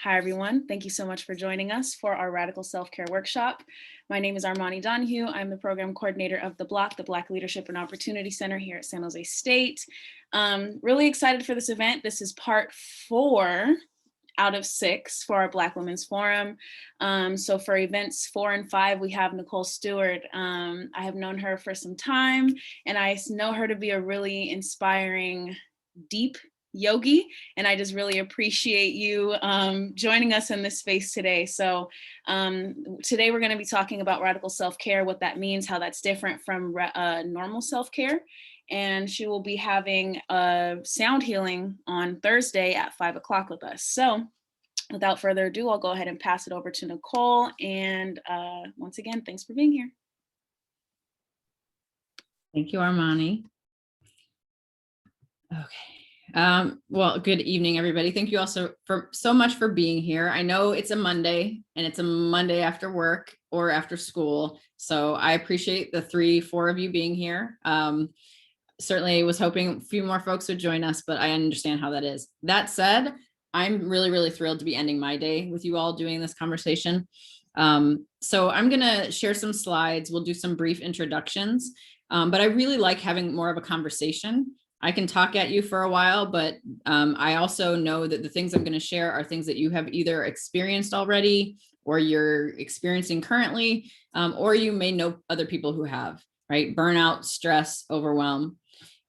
Hi, everyone. Thank you so much for joining us for our Radical Self-Care Workshop. My name is Armani Donahue. I'm the program coordinator of the Black Leadership and Opportunity Center here at San Jose State. Really excited for this event. This is part 4 out of 6 for our Black Women's Forum. So for events 4 and 5, we have Nicole Steward. I have known her for some time, and I know her to be a really inspiring, deep yogi, and I just really appreciate you joining us in this space today. So today we're going to be talking about radical self-care, what that means, how that's different from normal self-care. And she will be having a sound healing on Thursday at 5 o'clock with us. So without further ado, I'll go ahead and pass it over to Nicole. And once again, thanks for being here. Thank you, Armani. Okay. Well, good evening, everybody. Thank you also so much for being here. I know it's a Monday and it's a Monday after work or after school. So I appreciate the 3-4 of you being here. Certainly was hoping a few more folks would join us, but I understand how that is. That said, I'm really, really thrilled to be ending my day with you all doing this conversation. So I'm going to share some slides. We'll do some brief introductions, but I really like having more of a conversation. I can talk at you for a while, but I also know that the things I'm going to share are things that you have either experienced already or you're experiencing currently, or you may know other people who have, right? Burnout, stress, overwhelm.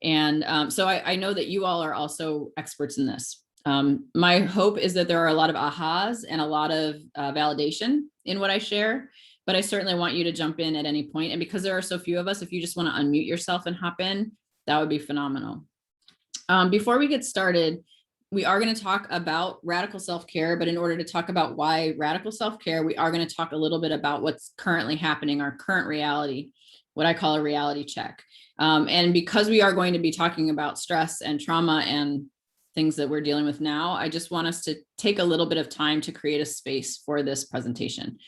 And so I know that you all are also experts in this. My hope is that there are a lot of ahas and a lot of validation in what I share, but I certainly want you to jump in at any point. And because there are so few of us, if you just want to unmute yourself and hop in, that would be phenomenal. Before we get started, we are going to talk about radical self-care, but in order to talk about why radical self-care, we are going to talk a little bit about what's currently happening, our current reality, what I call a reality check. And because we are going to be talking about stress and trauma and things that we're dealing with now, I just want us to take a little bit of time to create a space for this presentation.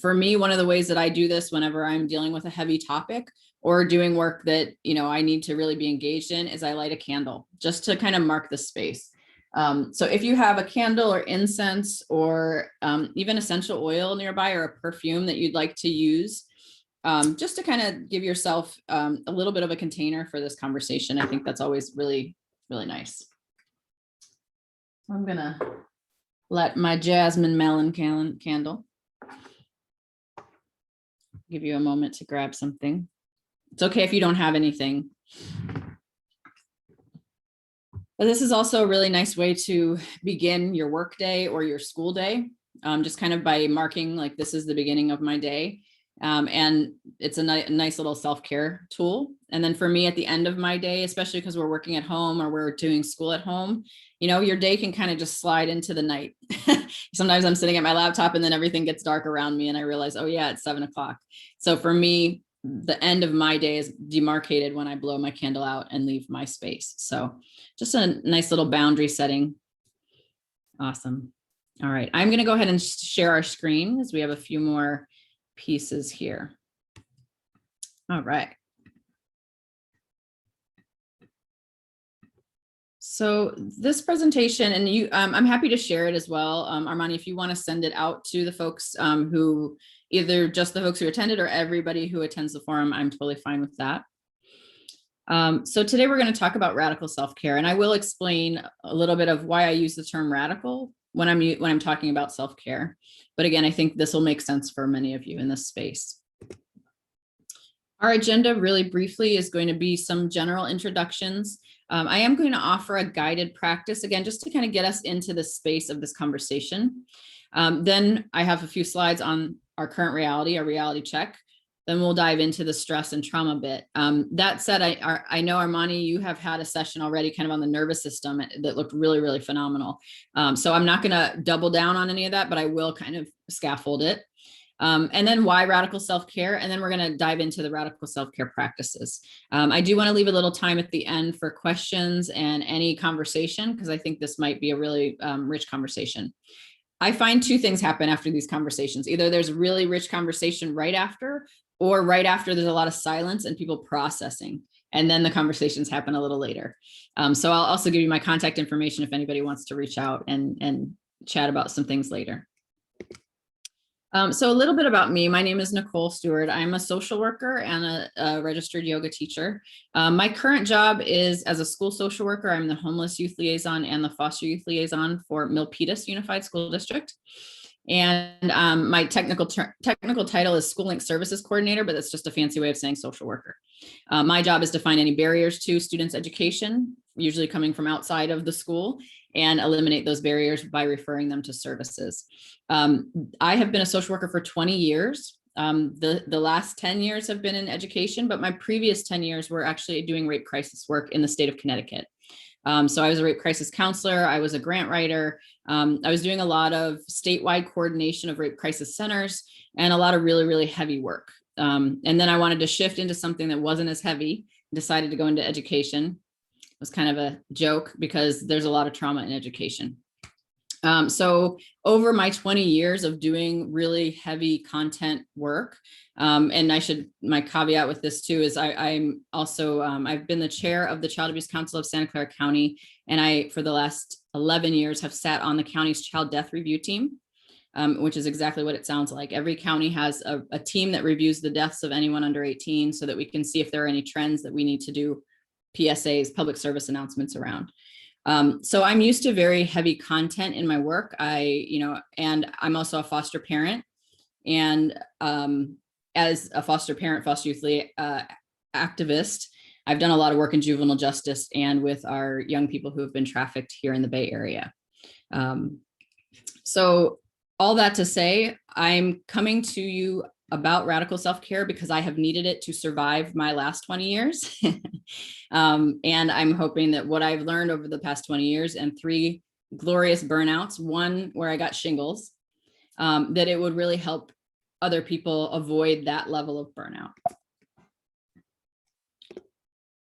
For me, one of the ways that I do this whenever I'm dealing with a heavy topic or doing work that, I need to really be engaged in is I light a candle just to kind of mark the space. So if you have a candle or incense or even essential oil nearby or a perfume that you'd like to use, just to kind of give yourself a little bit of a container for this conversation, I think that's always really, really nice. I'm gonna light my jasmine melon candle. Give you a moment to grab something. It's okay if you don't have anything. But this is also a really nice way to begin your work day or your school day, just kind of by marking like this is the beginning of my day. And it's a nice little self-care tool. And then for me at the end of my day, especially because we're working at home or we're doing school at home, your day can kind of just slide into the night. Sometimes I'm sitting at my laptop and then everything gets dark around me and I realize, oh yeah, it's 7 o'clock. So for me, the end of my day is demarcated when I blow my candle out and leave my space. So just a nice little boundary setting. Awesome. All right. I'm going to go ahead and share our screen as we have a few more pieces here. All right. So this presentation, and I'm happy to share it as well. Armani, if you want to send it out to the folks who, either just the folks who attended or everybody who attends the forum, I'm totally fine with that. So today we're going to talk about radical self-care, and I will explain a little bit of why I use the term radical when I'm talking about self-care. But again, I think this will make sense for many of you in this space. Our agenda really briefly is going to be some general introductions. I am going to offer a guided practice, again, just to kind of get us into the space of this conversation. Then I have a few slides on our current reality, our reality check. Then we'll dive into the stress and trauma bit. That said, I know, Armani, you have had a session already kind of on the nervous system that looked really, really phenomenal. So I'm not going to double down on any of that, but I will kind of scaffold it. And then why radical self-care? And then we're going to dive into the radical self-care practices. I do want to leave a little time at the end for questions and any conversation, because I think this might be a really rich conversation. I find 2 things happen after these conversations. Either there's a really rich conversation right after, or right after there's a lot of silence and people processing. And then the conversations happen a little later. So I'll also give you my contact information if anybody wants to reach out and chat about some things later. So a little bit about me. My name is Nicole Steward. I'm a social worker and a registered yoga teacher. My current job is as a school social worker. I'm the homeless youth liaison and the foster youth liaison for Milpitas Unified School District. And my technical title is School Link Services Coordinator, but that's just a fancy way of saying social worker. My job is to find any barriers to students' education, usually coming from outside of the school, and eliminate those barriers by referring them to services. I have been a social worker for 20 years. The last 10 years have been in education, but my previous 10 years were actually doing rape crisis work in the state of Connecticut. So I was a rape crisis counselor. I was a grant writer. I was doing a lot of statewide coordination of rape crisis centers and a lot of really, really heavy work. And then I wanted to shift into something that wasn't as heavy, decided to go into education. It was kind of a joke because there's a lot of trauma in education. So over my 20 years of doing really heavy content work, and my caveat with this too is I'm also, I've been the chair of the Child Abuse Council of Santa Clara County, and for the last 11 years have sat on the county's child death review team, which is exactly what it sounds like. Every county has a team that reviews the deaths of anyone under 18 so that we can see if there are any trends that we need to do PSAs, public service announcements around. So I'm used to very heavy content in my work. And I'm also a foster parent, and as a foster parent, foster youth activist, I've done a lot of work in juvenile justice and with our young people who have been trafficked here in the Bay Area. So all that to say, I'm coming to you about radical self-care because I have needed it to survive my last 20 years. And I'm hoping that what I've learned over the past 20 years and 3 glorious burnouts, one where I got shingles, that it would really help other people avoid that level of burnout.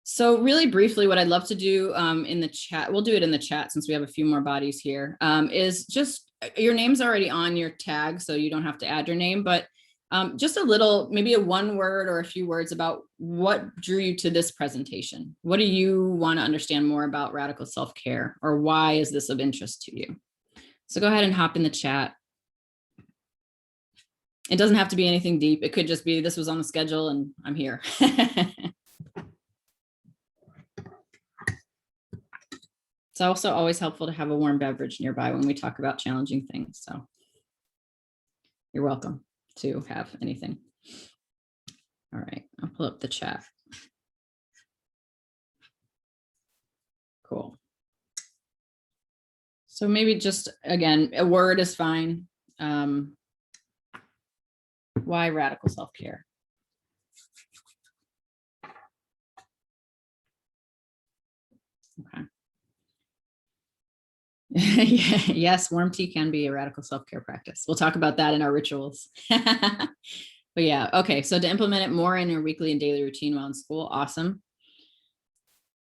So really briefly, what I'd love to do in the chat, we'll do it in the chat since we have a few more bodies here, is just, your name's already on your tag, so you don't have to add your name, but just a little, maybe a 1 word or a few words about what drew you to this presentation. What do you want to understand more about radical self-care, or why is this of interest to you? So go ahead and hop in the chat. It doesn't have to be anything deep. It could just be, this was on the schedule and I'm here. It's also always helpful to have a warm beverage nearby when we talk about challenging things. So you're welcome to have anything. All right, I'll pull up the chat. Cool. So maybe just, again, a word is fine. Why radical self-care? Okay. Yes, warm tea can be a radical self-care practice. We'll talk about that in our rituals. But yeah, okay. So to implement it more in your weekly and daily routine while in school, awesome.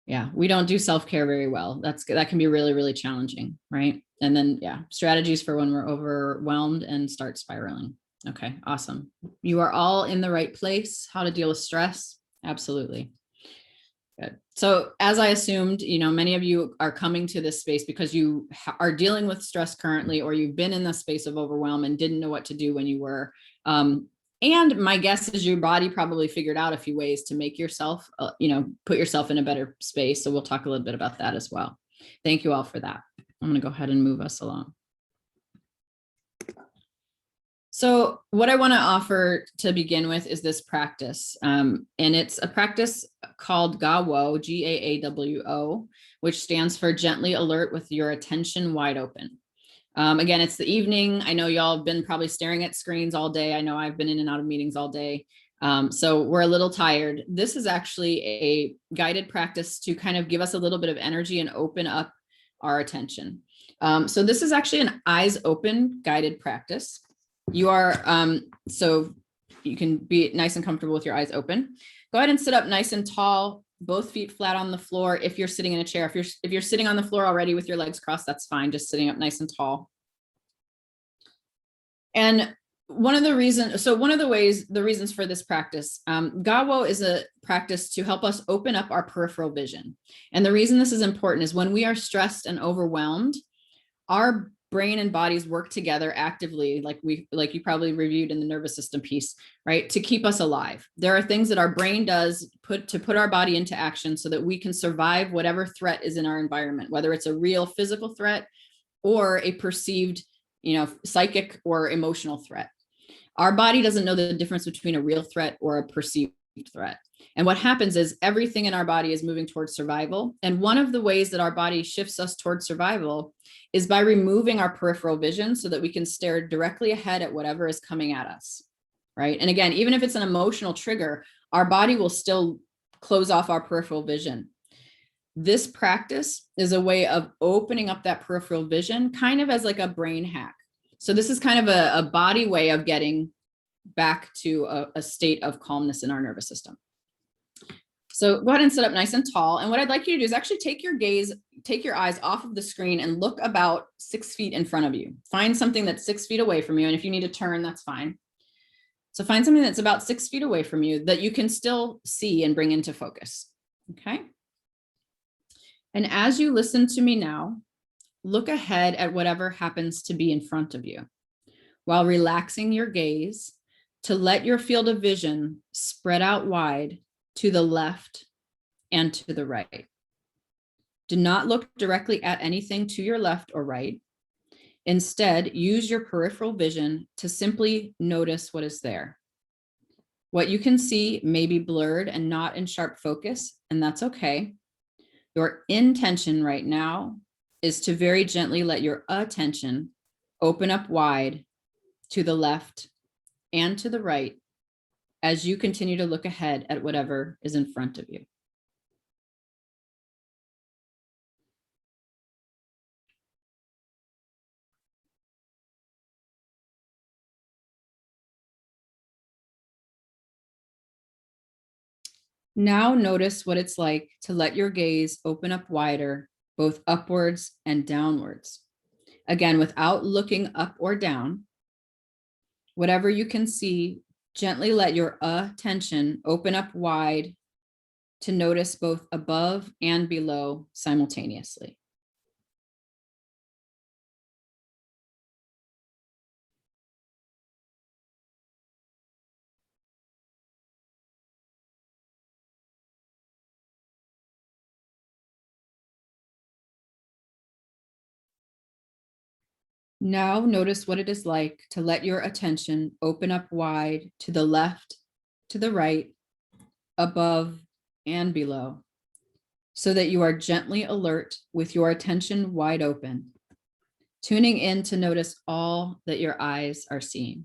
Yeah, we don't do self-care very well. That can be really, really challenging, right? And then yeah, strategies for when we're overwhelmed and start spiraling. Okay, awesome. You are all in the right place. How to deal with stress? Absolutely. Good. So as I assumed, many of you are coming to this space because you are dealing with stress currently, or you've been in the space of overwhelm and didn't know what to do when you were. And my guess is your body probably figured out a few ways to make yourself, put yourself in a better space. So we'll talk a little bit about that as well. Thank you all for that. I'm going to go ahead and move us along. So what I want to offer to begin with is this practice. And it's a practice called GAWO, G-A-A-W-O, which stands for gently alert with your attention wide open. Again, it's the evening. I know y'all have been probably staring at screens all day. I know I've been in and out of meetings all day. So we're a little tired. This is actually a guided practice to kind of give us a little bit of energy and open up our attention. So this is actually an eyes open guided practice. You are, so you can be nice and comfortable with your eyes open. Go ahead and sit up nice and tall, both feet flat on the floor. If you're sitting in a chair, if you're sitting on the floor already with your legs crossed, that's fine. Just sitting up nice and tall. And the reasons for this practice, GAWO is a practice to help us open up our peripheral vision. And the reason this is important is when we are stressed and overwhelmed, our brain and bodies work together actively, like you probably reviewed in the nervous system piece, right? To keep us alive. There are things that our brain does to put our body into action so that we can survive whatever threat is in our environment, whether it's a real physical threat or a perceived, psychic or emotional threat. Our body doesn't know the difference between a real threat or a perceived threat. And what happens is everything in our body is moving towards survival. And one of the ways that our body shifts us towards survival is by removing our peripheral vision so that we can stare directly ahead at whatever is coming at us, right? And again, even if it's an emotional trigger, our body will still close off our peripheral vision. This practice is a way of opening up that peripheral vision, kind of as like a brain hack. So this is kind of a body way of getting back to a state of calmness in our nervous system. So go ahead and sit up nice and tall. And what I'd like you to do is actually take your eyes off of the screen and look about 6 feet in front of you. Find something that's 6 feet away from you. And if you need to turn, that's fine. So find something that's about 6 feet away from you that you can still see and bring into focus. Okay. And as you listen to me now, look ahead at whatever happens to be in front of you while relaxing your gaze to let your field of vision spread out wide to the left and to the right. Do not look directly at anything to your left or right. Instead, use your peripheral vision to simply notice what is there. What you can see may be blurred and not in sharp focus, and that's okay. Your intention right now is to very gently let your attention open up wide to the left and to the right as you continue to look ahead at whatever is in front of you. Now notice what it's like to let your gaze open up wider, both upwards and downwards. Again, without looking up or down, whatever you can see, gently let your attention open up wide to notice both above and below simultaneously. Now notice what it is like to let your attention open up wide to the left, to the right, above and below, so that you are gently alert with your attention wide open, tuning in to notice all that your eyes are seeing.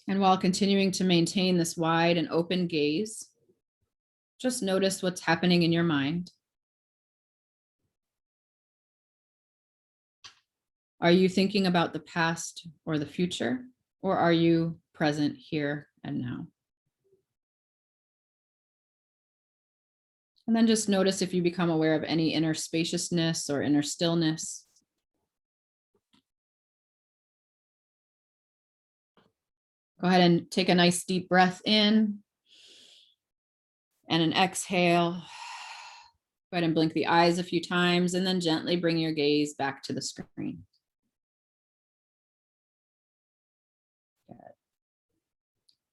And while continuing to maintain this wide and open gaze, just notice what's happening in your mind. Are you thinking about the past or the future, or are you present here and now? And then just notice if you become aware of any inner spaciousness or inner stillness. Go ahead and take a nice deep breath in and an exhale. Go ahead and blink the eyes a few times and then gently bring your gaze back to the screen. Good.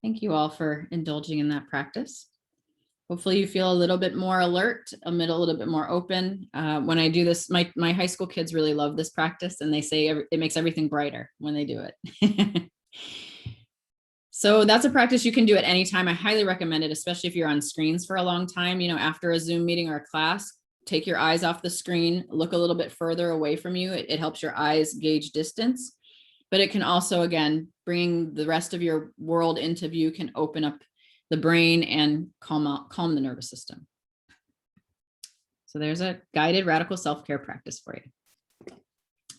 Thank you all for indulging in that practice. Hopefully you feel a little bit more alert, a little bit more open. When I do this, my high school kids really love this practice and they say it makes everything brighter when they do it. So that's a practice you can do at any time. I highly recommend it, especially if you're on screens for a long time. After a Zoom meeting or a class, take your eyes off the screen, look a little bit further away from you. It helps your eyes gauge distance, but it can also, again, bring the rest of your world into view, can open up the brain and calm the nervous system. So there's a guided radical self-care practice for you.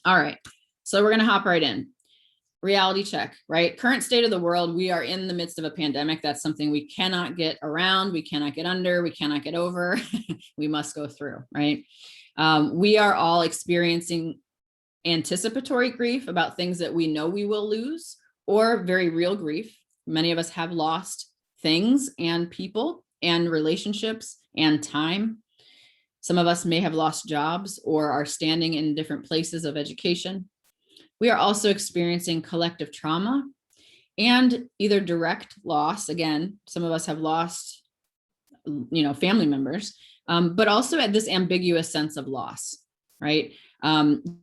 All right, so we're going to hop right in. Reality check, right? Current state of the world, we are in the midst of a pandemic. That's something we cannot get around, we cannot get under, we cannot get over. We must go through, right? We are all experiencing anticipatory grief about things that we know we will lose, or very real grief Many of us have lost things and people and relationships and time. Some of us may have lost jobs or are standing in different places of education. We are also experiencing collective trauma and either direct loss. Again, some of us have lost, family members, but also at this ambiguous sense of loss, right?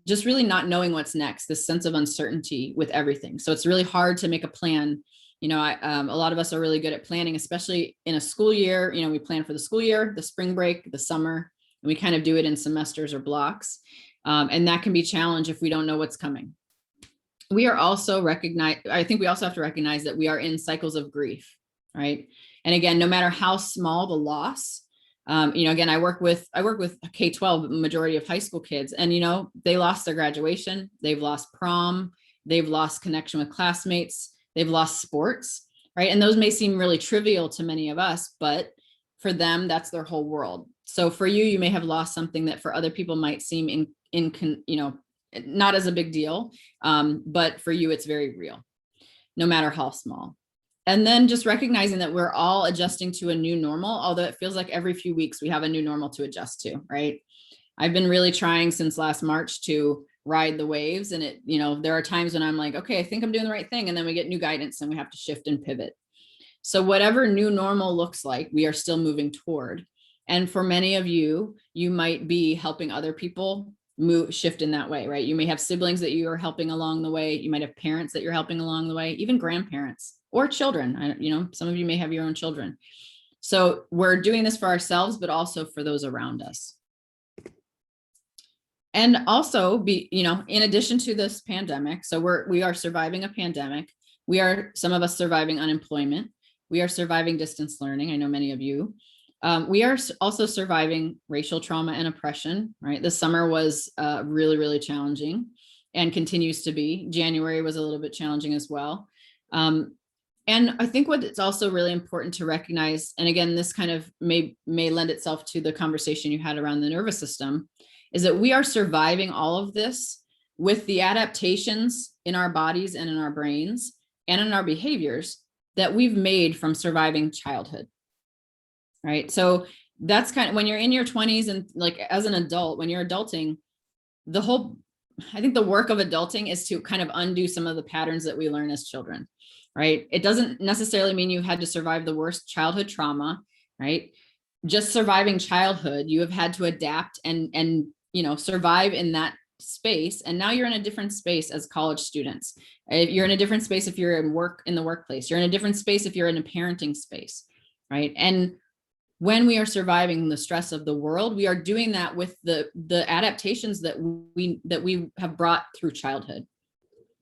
Just really not knowing what's next, this sense of uncertainty with everything. So it's really hard to make a plan. A lot of us are really good at planning, especially in a school year. We plan for the school year, the spring break, the summer, and we kind of do it in semesters or blocks. And that can be a challenge if we don't know what's coming. We are also I think we also have to recognize that we are in cycles of grief, right? And again, no matter how small the loss, again, I work with K-12, majority of high school kids, and, they lost their graduation, they've lost prom, they've lost connection with classmates, they've lost sports, right? And those may seem really trivial to many of us, but for them, that's their whole world. So for you, you may have lost something that for other people might seem not as a big deal, but for you, it's very real, no matter how small. And then just recognizing that we're all adjusting to a new normal, although it feels like every few weeks we have a new normal to adjust to, right? I've been really trying since last March to ride the waves, and there are times when I'm like, okay, I think I'm doing the right thing. And then we get new guidance and we have to shift and pivot. So whatever new normal looks like, we are still moving toward. And for many of you, you might be helping other people shift in that way, right? You may have siblings that you are helping along the way. You might have parents that you're helping along the way, even grandparents or children. Some of you may have your own children. So we're doing this for ourselves, but also for those around us. And also in addition to this pandemic, so we are surviving a pandemic. Some of us surviving unemployment. We are surviving distance learning. I know many of you. We are also surviving racial trauma and oppression, right? This summer was really, really challenging and continues to be. January was a little bit challenging as well. And I think what it's also really important to recognize, and again, this kind of may lend itself to the conversation you had around the nervous system, is that we are surviving all of this with the adaptations in our bodies and in our brains and in our behaviors that we've made from surviving childhood. Right. So that's kind of when you're in your 20s and like as an adult, when you're adulting, I think the work of adulting is to kind of undo some of the patterns that we learn as children. Right. It doesn't necessarily mean you had to survive the worst childhood trauma. Right. Just surviving childhood, you have had to adapt and survive in that space. And now you're in a different space as college students. You're in a different space if you're in the workplace. You're in a different space if you're in a parenting space. Right. And when we are surviving the stress of the world, we are doing that with the adaptations that we have brought through childhood.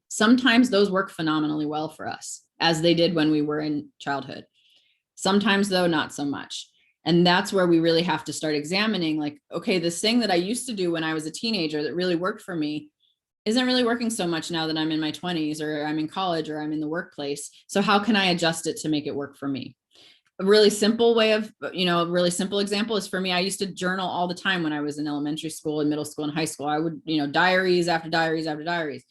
Sometimes those work phenomenally well for us, as they did when we were in childhood. Sometimes though, not so much. And that's where we really have to start examining, like, okay, this thing that I used to do when I was a teenager that really worked for me isn't really working so much now that I'm in my 20s or I'm in college or I'm in the workplace. So how can I adjust it to make it work for me? A really simple really simple example is for me, I used to journal all the time when I was in elementary school and middle school and high school. I would, diaries after diaries after diaries.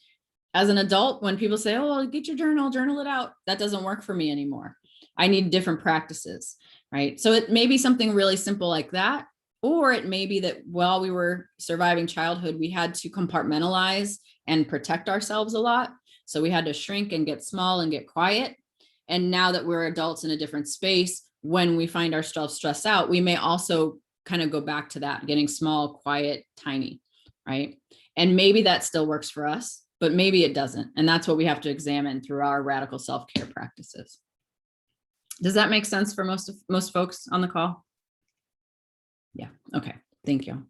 As an adult, when people say, oh, well, get your journal it out, that doesn't work for me anymore. I need different practices, right? So it may be something really simple like that, or it may be that while we were surviving childhood, we had to compartmentalize and protect ourselves a lot. So we had to shrink and get small and get quiet. And now that we're adults in a different space, when we find ourselves stressed out, we may also kind of go back to that, getting small, quiet, tiny, right? And maybe that still works for us, but maybe it doesn't. And that's what we have to examine through our radical self-care practices. Does that make sense for most folks on the call? Yeah. Okay. Thank you.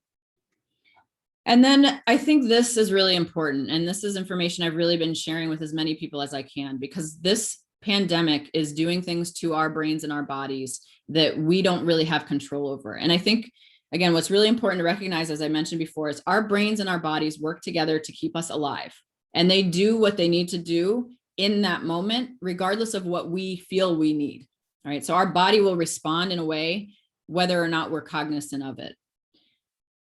And then I think this is really important. And this is information I've really been sharing with as many people as I can, because this pandemic is doing things to our brains and our bodies that we don't really have control over. And I think, again, what's really important to recognize, as I mentioned before, is our brains and our bodies work together to keep us alive. And they do what they need to do in that moment, regardless of what we feel we need. All right. So our body will respond in a way, whether or not we're cognizant of it.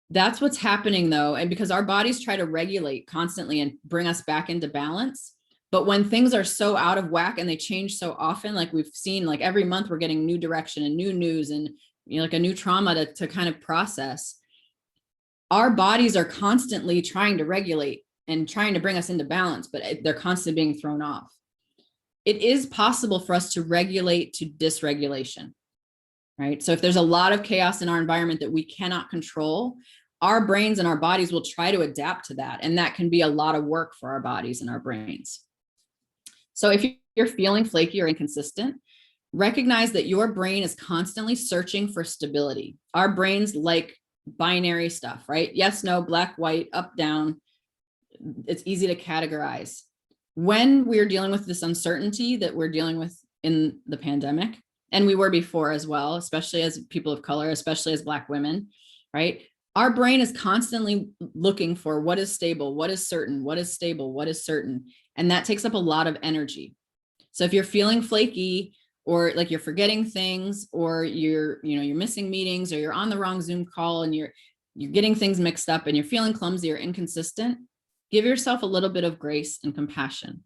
That's what's happening though. And because our bodies try to regulate constantly and bring us back into balance, But when things are so out of whack and they change so often, like we've seen, like every month we're getting new direction and new news and, you know, like a new trauma to kind of process. Our bodies are constantly trying to regulate and trying to bring us into balance, but they're constantly being thrown off. It is possible for us to regulate to dysregulation, right? So if there's a lot of chaos in our environment that we cannot control, our brains and our bodies will try to adapt to that. And that can be a lot of work for our bodies and our brains. So if you're feeling flaky or inconsistent, recognize that your brain is constantly searching for stability. Our brains like binary stuff, right? Yes, no, black, white, up, down. It's easy to categorize. When we're dealing with this uncertainty that we're dealing with in the pandemic, and we were before as well, especially as people of color, especially as Black women, right? Our brain is constantly looking for what is stable, what is certain, what is stable, what is certain. And that takes up a lot of energy. So if you're feeling flaky or like you're forgetting things or you're missing meetings or you're on the wrong Zoom call and you're getting things mixed up and you're feeling clumsy or inconsistent, give yourself a little bit of grace and compassion.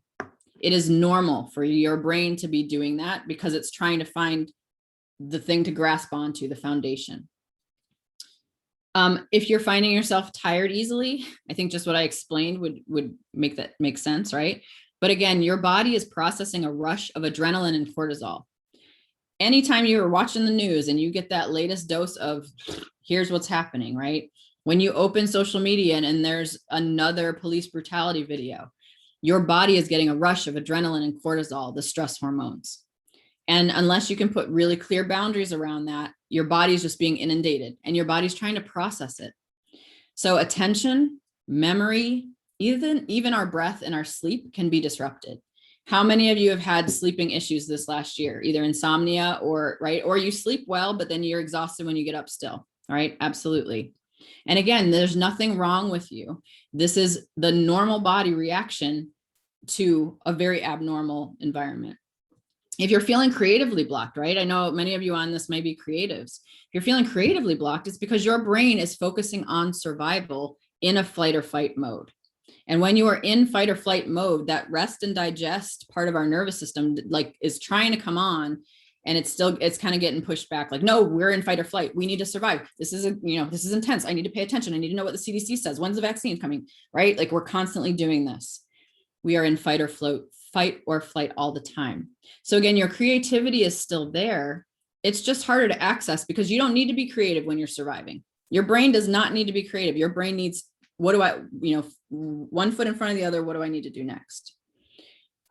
It is normal for your brain to be doing that because it's trying to find the thing to grasp onto, the foundation. If you're finding yourself tired easily, I think just what I explained would make sense, right? But again, your body is processing a rush of adrenaline and cortisol. Anytime you're watching the news and you get that latest dose of here's what's happening, right? When you open social media and there's another police brutality video, your body is getting a rush of adrenaline and cortisol, the stress hormones. And unless you can put really clear boundaries around that, your body's just being inundated and your body's trying to process it. So attention, memory, even our breath and our sleep can be disrupted. How many of you have had sleeping issues this last year, either insomnia or you sleep well, but then you're exhausted when you get up still, right? Absolutely. And again, there's nothing wrong with you. This is the normal body reaction to a very abnormal environment. If you're feeling creatively blocked, right? I know many of you on this may be creatives. If you're feeling creatively blocked, it's because your brain is focusing on survival in a flight or fight mode. And when you are in fight or flight mode, that rest and digest part of our nervous system is trying to come on, and it's kind of getting pushed back. Like, no, we're in fight or flight. We need to survive. This is intense. I need to pay attention. I need to know what the CDC says. When's the vaccine coming? Right? Like, we're constantly doing this. We are in fight or flight all the time. So again, your creativity is still there. It's just harder to access because you don't need to be creative when you're surviving. Your brain does not need to be creative. Your brain needs, one foot in front of the other. What do I need to do next?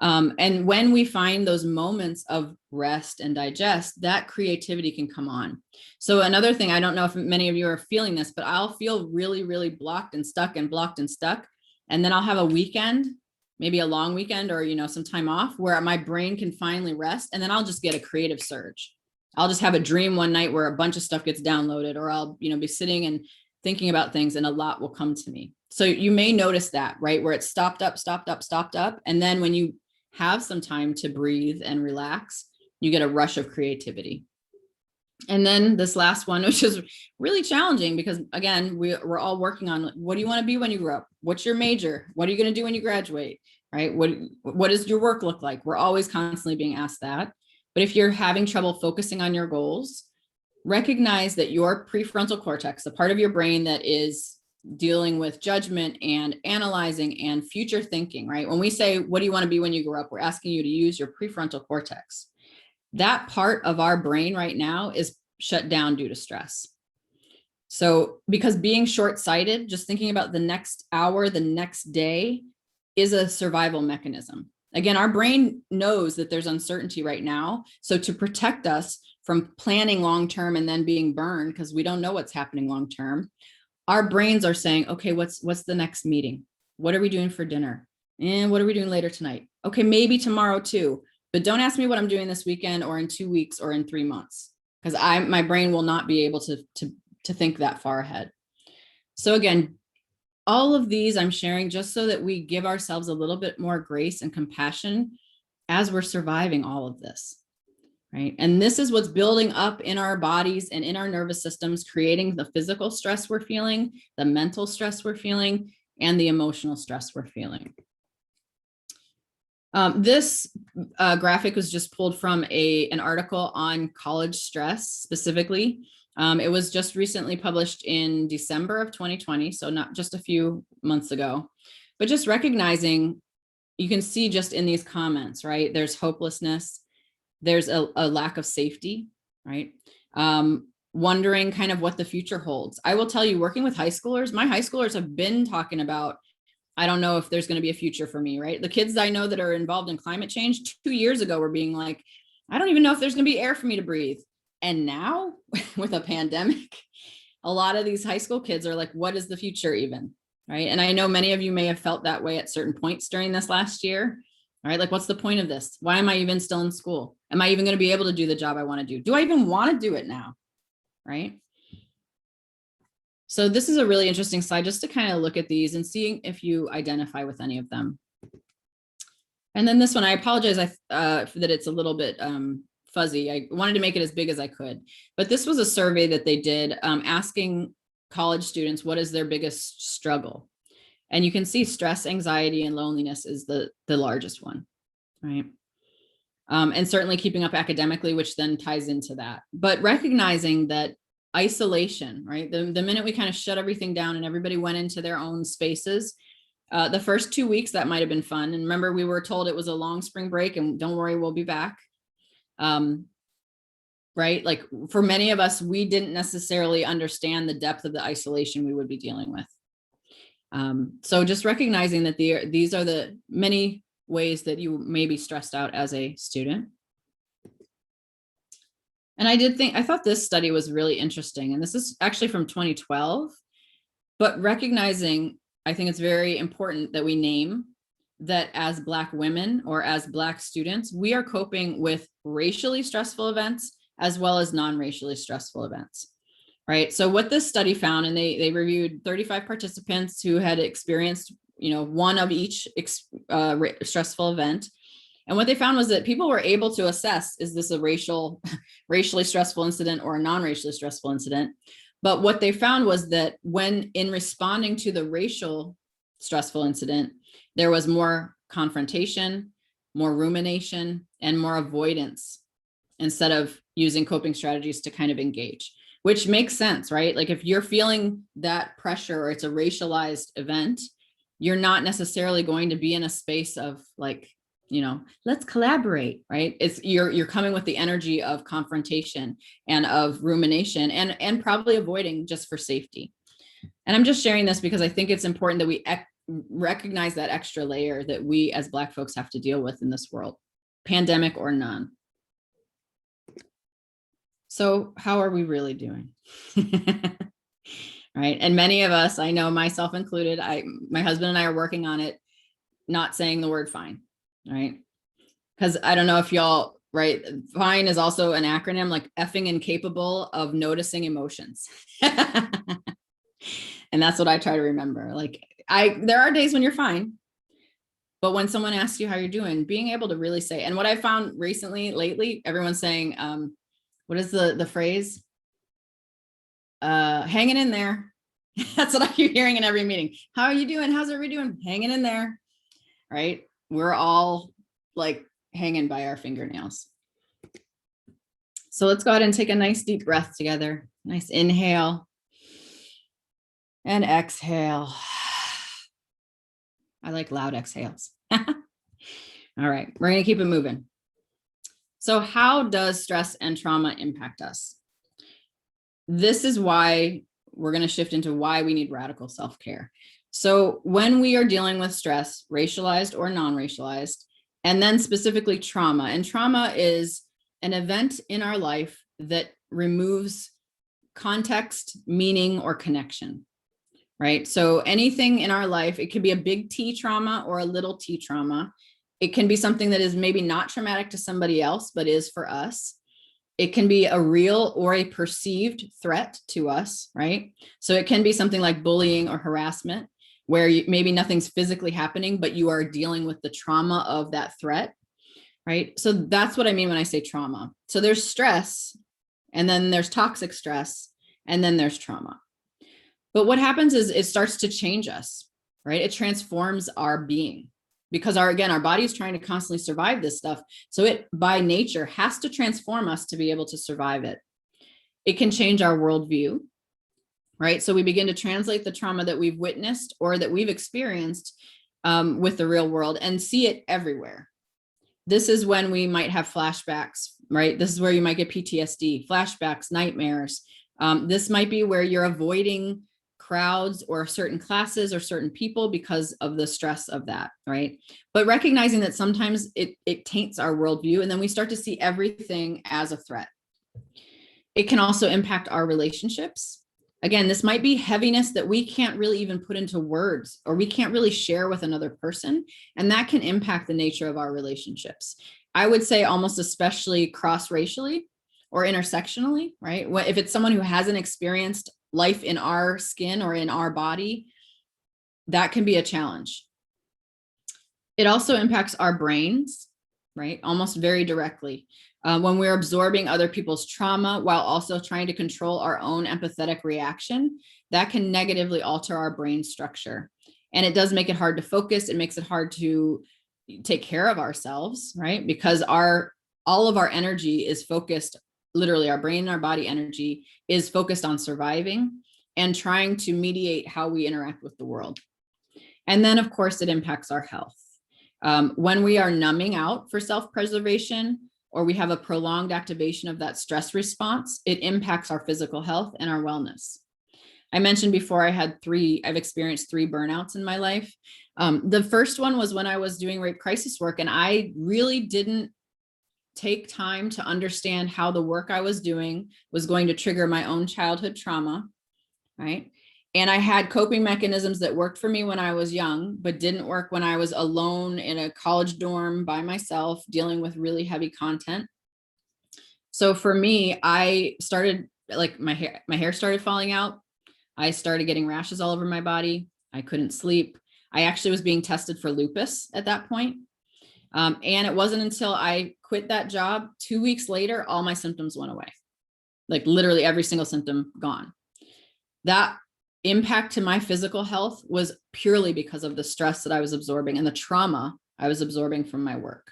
And when we find those moments of rest and digest, that creativity can come on. So another thing, I don't know if many of you are feeling this, but I'll feel really, really blocked and stuck. And then I'll have a weekend, maybe a long weekend or, some time off where my brain can finally rest. And then I'll just get a creative surge. I'll just have a dream one night where a bunch of stuff gets downloaded, or I'll, be sitting and thinking about things and a lot will come to me. So you may notice that, right? Where it's stopped up. And then when you have some time to breathe and relax, you get a rush of creativity. And then this last one, which is really challenging because again, we're all working on what do you want to be when you grow up? What's your major? What are you going to do when you graduate? Right? What does your work look like? We're always constantly being asked that. But if you're having trouble focusing on your goals, recognize that your prefrontal cortex, the part of your brain that is dealing with judgment and analyzing and future thinking, right? When we say, what do you want to be when you grow up? We're asking you to use your prefrontal cortex. That part of our brain right now is shut down due to stress. So because being short-sighted, just thinking about the next hour, the next day is a survival mechanism. Again, our brain knows that there's uncertainty right now. So to protect us from planning long-term and then being burned because we don't know what's happening long-term, our brains are saying, okay, what's the next meeting? What are we doing for dinner? And what are we doing later tonight? Okay, maybe tomorrow too. But don't ask me what I'm doing this weekend or in 2 weeks or in 3 months, because my brain will not be able to think that far ahead. So again, all of these I'm sharing just so that we give ourselves a little bit more grace and compassion as we're surviving all of this, right? And this is what's building up in our bodies and in our nervous systems, creating the physical stress we're feeling, the mental stress we're feeling, and the emotional stress we're feeling. This graphic was just pulled from an article on college stress specifically. It was just recently published in December of 2020, so not just a few months ago, but just recognizing, you can see just in these comments, right? There's hopelessness, there's a lack of safety, right? Wondering kind of what the future holds. I will tell you, working with high schoolers, my high schoolers have been talking about, I don't know if there's going to be a future for me, right? The kids I know that are involved in climate change 2 years ago were being like, I don't even know if there's going to be air for me to breathe. And now with a pandemic, a lot of these high school kids are like, what is the future even? Right. And I know many of you may have felt that way at certain points during this last year. All right. Like, what's the point of this? Why am I even still in school? Am I even going to be able to do the job I want to do? Do I even want to do it now? Right. So this is a really interesting slide just to kind of look at these and seeing if you identify with any of them. And then this one, I apologize that it's a little bit fuzzy. I wanted to make it as big as I could, but this was a survey that they did asking college students, what is their biggest struggle? And you can see stress, anxiety, and loneliness is the largest one, right? And certainly keeping up academically, which then ties into that. But recognizing that isolation, right? The minute we kind of shut everything down and everybody went into their own spaces, the first 2 weeks, that might've been fun. And remember, we were told it was a long spring break and don't worry, we'll be back. Right? Like for many of us, we didn't necessarily understand the depth of the isolation we would be dealing with. So just recognizing that these are the many ways that you may be stressed out as a student. And I thought this study was really interesting. And this is actually from 2012, but recognizing, I think it's very important that we name that as Black women or as Black students, we are coping with racially stressful events as well as non-racially stressful events, right? So what this study found, and they reviewed 35 participants who had experienced, one of each stressful event. And what they found was that people were able to assess, is this a racially stressful incident or a non-racially stressful incident? But what they found was that when in responding to the racial stressful incident, there was more confrontation, more rumination, and more avoidance instead of using coping strategies to kind of engage, which makes sense, right? Like if you're feeling that pressure or it's a racialized event, you're not necessarily going to be in a space of like, let's collaborate, right? You're coming with the energy of confrontation and of rumination and probably avoiding just for safety. And I'm just sharing this because I think it's important that we recognize that extra layer that we as Black folks have to deal with in this world, pandemic or none. So how are we really doing? Right. And many of us, I know myself included, my husband and I are working on it, not saying the word fine. Right. Because I don't know if y'all, right. Fine is also an acronym, like effing incapable of noticing emotions. And that's what I try to remember. Like there are days when you're fine, but when someone asks you how you're doing, being able to really say, and what I found lately, everyone's saying, what is the phrase? Hanging in there. That's what I keep hearing in every meeting. How are you doing? How's everybody doing? Hanging in there. Right. We're all like hanging by our fingernails. So let's go ahead and take a nice deep breath together. Nice inhale and exhale. I like loud exhales. All right, we're going to keep it moving. So how does stress and trauma impact us? This is why we're going to shift into why we need radical self-care. So when we are dealing with stress, racialized or non-racialized, and then specifically trauma, and trauma is an event in our life that removes context, meaning, or connection, right? So anything in our life, it could be a big T trauma or a little t trauma. It can be something that is maybe not traumatic to somebody else, but is for us. It can be a real or a perceived threat to us, right? So it can be something like bullying or harassment, where maybe nothing's physically happening, but you are dealing with the trauma of that threat, right? So that's what I mean when I say trauma. So there's stress, and then there's toxic stress, and then there's trauma. But what happens is it starts to change us, right? It transforms our being. because our body is trying to constantly survive this stuff. So it by nature has to transform us to be able to survive it. It can change our worldview, right? So we begin to translate the trauma that we've witnessed or that we've experienced with the real world and see it everywhere. This is when we might have flashbacks, right? This is where you might get PTSD, flashbacks, nightmares. This might be where you're avoiding crowds or certain classes or certain people because of the stress of that, right? But recognizing that sometimes it taints our worldview, and then we start to see everything as a threat. It can also impact our relationships. Again, this might be heaviness that we can't really even put into words, or we can't really share with another person, and that can impact the nature of our relationships. I would say almost especially cross-racially or intersectionally, right? If it's someone who hasn't experienced life in our skin or in our body, that can be a challenge. It also impacts our brains, right? Almost very directly. When we're absorbing other people's trauma while also trying to control our own empathetic reaction, that can negatively alter our brain structure. And it does make it hard to focus. It makes it hard to take care of ourselves, right? Because all of our energy is focused, literally our brain and our body energy is focused on surviving and trying to mediate how we interact with the world. And then of course it impacts our health. When we are numbing out for self-preservation, or we have a prolonged activation of that stress response, it impacts our physical health and our wellness. I mentioned before I've experienced 3 burnouts in my life. The first one was when I was doing rape crisis work, and I really didn't take time to understand how the work I was doing was going to trigger my own childhood trauma, right? And I had coping mechanisms that worked for me when I was young, but didn't work when I was alone in a college dorm by myself, dealing with really heavy content. So for me, I started, like, my hair started falling out. I started getting rashes all over my body. I couldn't sleep. I actually was being tested for lupus at that point. And it wasn't until I quit that job 2 weeks later, all my symptoms went away. Like literally every single symptom gone. That impact to my physical health was purely because of the stress that I was absorbing and the trauma I was absorbing from my work,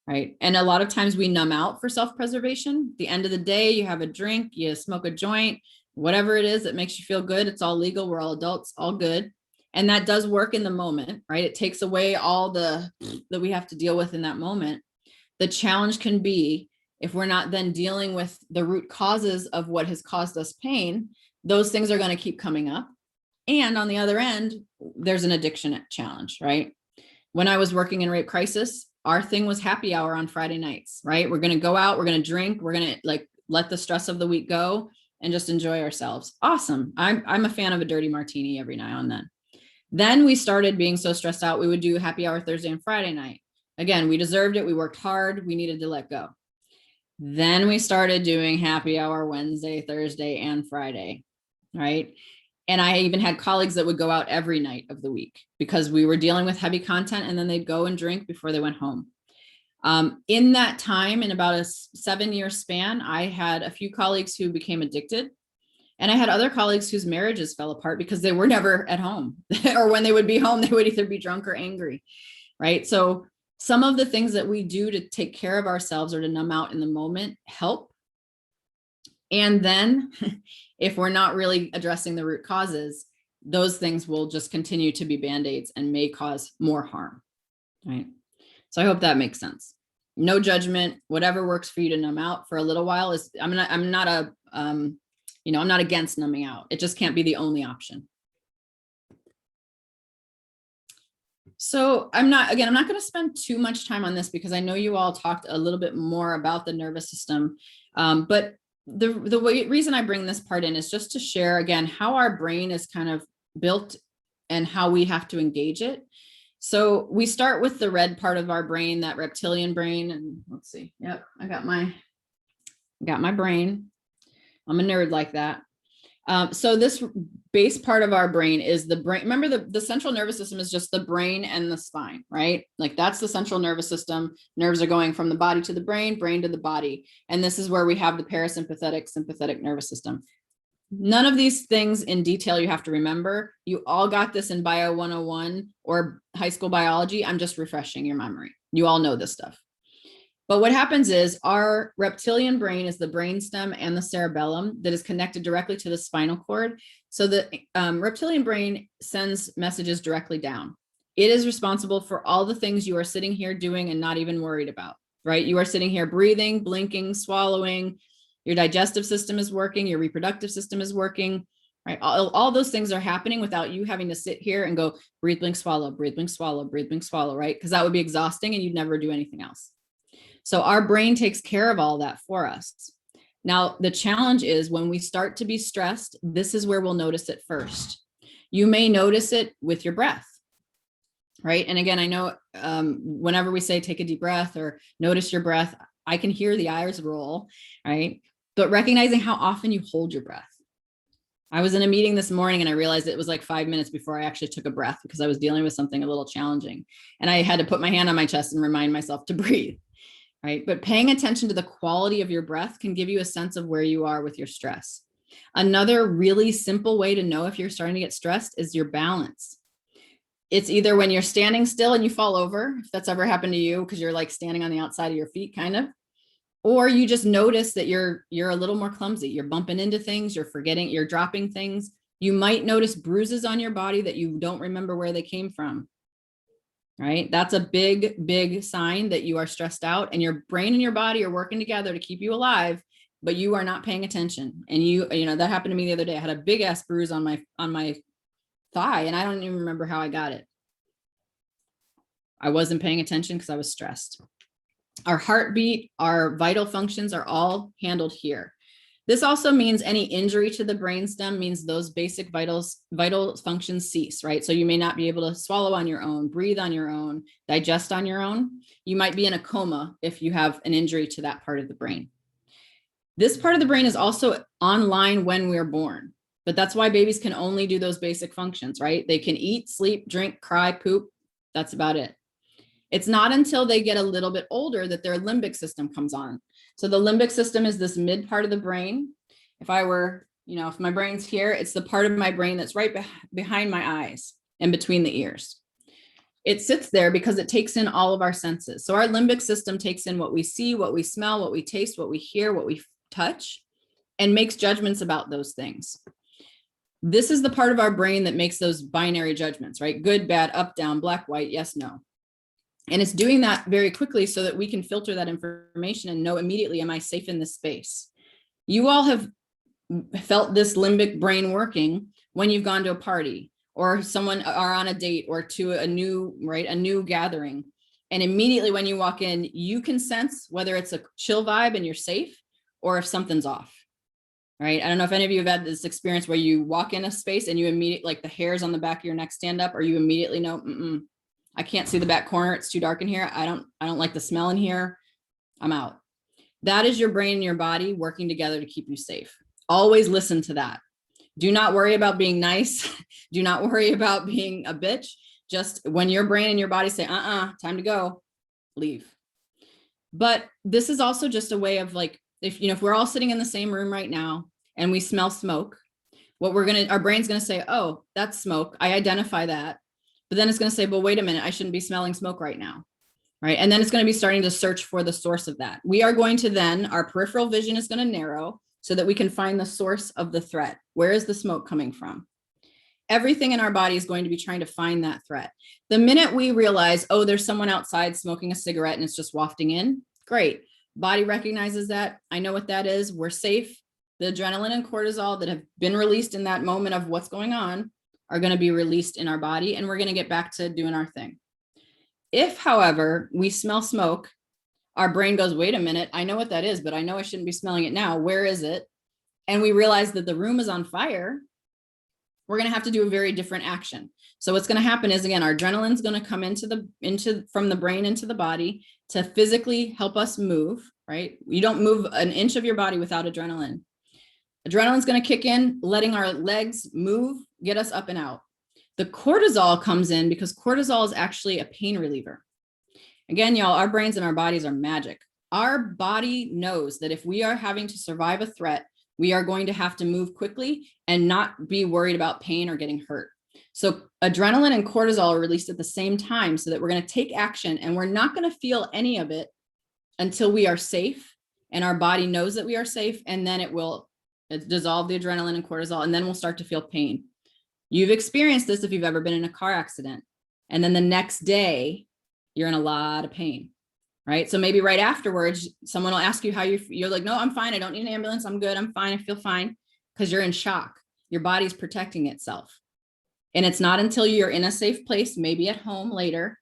right? And a lot of times we numb out for self-preservation. At the end of the day, you have a drink, you smoke a joint, whatever it is that makes you feel good. It's all legal. We're all adults, all good. And that does work in the moment, right? It takes away all that we have to deal with in that moment. The challenge can be if we're not then dealing with the root causes of what has caused us pain, those things are going to keep coming up. And on the other end, there's an addiction challenge, right? When I was working in rape crisis, our thing was happy hour on Friday nights, right? We're going to go out, we're going to drink, we're going to let the stress of the week go and just enjoy ourselves. Awesome. I'm a fan of a dirty martini every now and then. Then we started being so stressed out, we would do happy hour Thursday and Friday night. Again, we deserved it. We worked hard. We needed to let go. Then we started doing happy hour Wednesday, Thursday, and Friday, right? And I even had colleagues that would go out every night of the week because we were dealing with heavy content, and then they'd go and drink before they went home. In that time, in about a 7-year span, I had a few colleagues who became addicted. And I had other colleagues whose marriages fell apart because they were never at home, or when they would be home, they would either be drunk or angry, right? So some of the things that we do to take care of ourselves or to numb out in the moment help. And then if we're not really addressing the root causes, those things will just continue to be Band-Aids and may cause more harm, right? So I hope that makes sense. No judgment, whatever works for you to numb out for a little while is, I'm not against numbing out. It just can't be the only option. So I'm not going to spend too much time on this because I know you all talked a little bit more about the nervous system. But the reason I bring this part in is just to share again how our brain is kind of built and how we have to engage it. So we start with the red part of our brain, that reptilian brain. And let's see. Yep, I got my brain. I'm a nerd like that. So this base part of our brain is the brain. Remember, the central nervous system is just the brain and the spine, right? Like that's the central nervous system. Nerves are going from the body to the brain to the body. And this is where we have the parasympathetic, sympathetic nervous system. None of these things in detail you have to remember. You all got this in Bio 101 or high school biology. I'm just refreshing your memory. You all know this stuff. But what happens is our reptilian brain is the brainstem and the cerebellum that is connected directly to the spinal cord. So the reptilian brain sends messages directly down. It is responsible for all the things you are sitting here doing and not even worried about, right? You are sitting here breathing, blinking, swallowing. Your digestive system is working. Your reproductive system is working, right? All those things are happening without you having to sit here and go breathe, blink, swallow, breathe, blink, swallow, breathe, blink, swallow, right? Because that would be exhausting and you'd never do anything else. So our brain takes care of all that for us. Now, the challenge is when we start to be stressed, this is where we'll notice it first. You may notice it with your breath, right? And again, I know whenever we say take a deep breath or notice your breath, I can hear the eyes roll, right? But recognizing how often you hold your breath. I was in a meeting this morning and I realized it was like 5 minutes before I actually took a breath because I was dealing with something a little challenging. And I had to put my hand on my chest and remind myself to breathe. Right? But paying attention to the quality of your breath can give you a sense of where you are with your stress. Another really simple way to know if you're starting to get stressed is your balance. It's either when you're standing still and you fall over, if that's ever happened to you, because you're like standing on the outside of your feet, kind of, or you just notice that you're a little more clumsy. You're bumping into things, you're forgetting, you're dropping things. You might notice bruises on your body that you don't remember where they came from. Right? That's a big, big sign that you are stressed out and your brain and your body are working together to keep you alive, but you are not paying attention. And you know, that happened to me the other day. I had a big ass bruise on my thigh and I don't even remember how I got it. I wasn't paying attention because I was stressed. Our heartbeat, our vital functions are all handled here. This also means any injury to the brainstem means those basic vital functions cease, right? So you may not be able to swallow on your own, breathe on your own, digest on your own. You might be in a coma if you have an injury to that part of the brain. This part of the brain is also online when we're born, but that's why babies can only do those basic functions, right? They can eat, sleep, drink, cry, poop. That's about it. It's not until they get a little bit older that their limbic system comes on. So the limbic system is this mid part of the brain. If I were, if my brain's here, it's the part of my brain that's right behind my eyes and between the ears. It sits there because it takes in all of our senses. So our limbic system takes in what we see, what we smell, what we taste, what we hear, what we touch, and makes judgments about those things. This is the part of our brain that makes those binary judgments, right? Good, bad, up, down, black, white, yes, no. And it's doing that very quickly so that we can filter that information and know immediately, am I safe in this space? You all have felt this limbic brain working when you've gone to a party or someone are on a date or to a new gathering. And immediately when you walk in, you can sense whether it's a chill vibe and you're safe or if something's off, right? I don't know if any of you have had this experience where you walk in a space and you immediately, like the hairs on the back of your neck stand up, or you immediately know, I can't see the back corner. It's too dark in here. I don't like the smell in here. I'm out. That is your brain and your body working together to keep you safe. Always listen to that. Do not worry about being nice. Do not worry about being a bitch. Just when your brain and your body say, time to go, leave. But this is also just a way of like, if we're all sitting in the same room right now and we smell smoke, our brain's going to say, oh, that's smoke. I identify that. But then it's going to say, well, wait a minute, I shouldn't be smelling smoke right now, right? And then it's going to be starting to search for the source of that. We are going to then, our peripheral vision is going to narrow so that we can find the source of the threat. Where is the smoke coming from? Everything in our body is going to be trying to find that threat. The minute we realize, oh, there's someone outside smoking a cigarette and it's just wafting in, great. Body recognizes that. I know what that is. We're safe. The adrenaline and cortisol that have been released in that moment of what's going on are going to be released in our body, and we're going to get back to doing our thing. If, however, we smell smoke, our brain goes, wait a minute, I know what that is, but I know I shouldn't be smelling it now. Where is it? And we realize that the room is on fire. We're going to have to do a very different action. So what's going to happen is, again, our adrenaline is going to come from the brain into the body to physically help us move, right? You don't move an inch of your body without adrenaline. Adrenaline's going to kick in, letting our legs move, get us up and out. The cortisol comes in because cortisol is actually a pain reliever. Again, y'all, our brains and our bodies are magic. Our body knows that if we are having to survive a threat, we are going to have to move quickly and not be worried about pain or getting hurt. So adrenaline and cortisol are released at the same time so that we're going to take action, and we're not going to feel any of it until we are safe and our body knows that we are safe, and then it will dissolve the adrenaline and cortisol, and then we'll start to feel pain. You've experienced this if you've ever been in a car accident, and then the next day you're in a lot of pain, right? So maybe right afterwards, someone will ask you how you're like, no, I'm fine. I don't need an ambulance. I'm good. I'm fine. I feel fine, because you're in shock. Your body's protecting itself. And it's not until you're in a safe place, maybe at home later,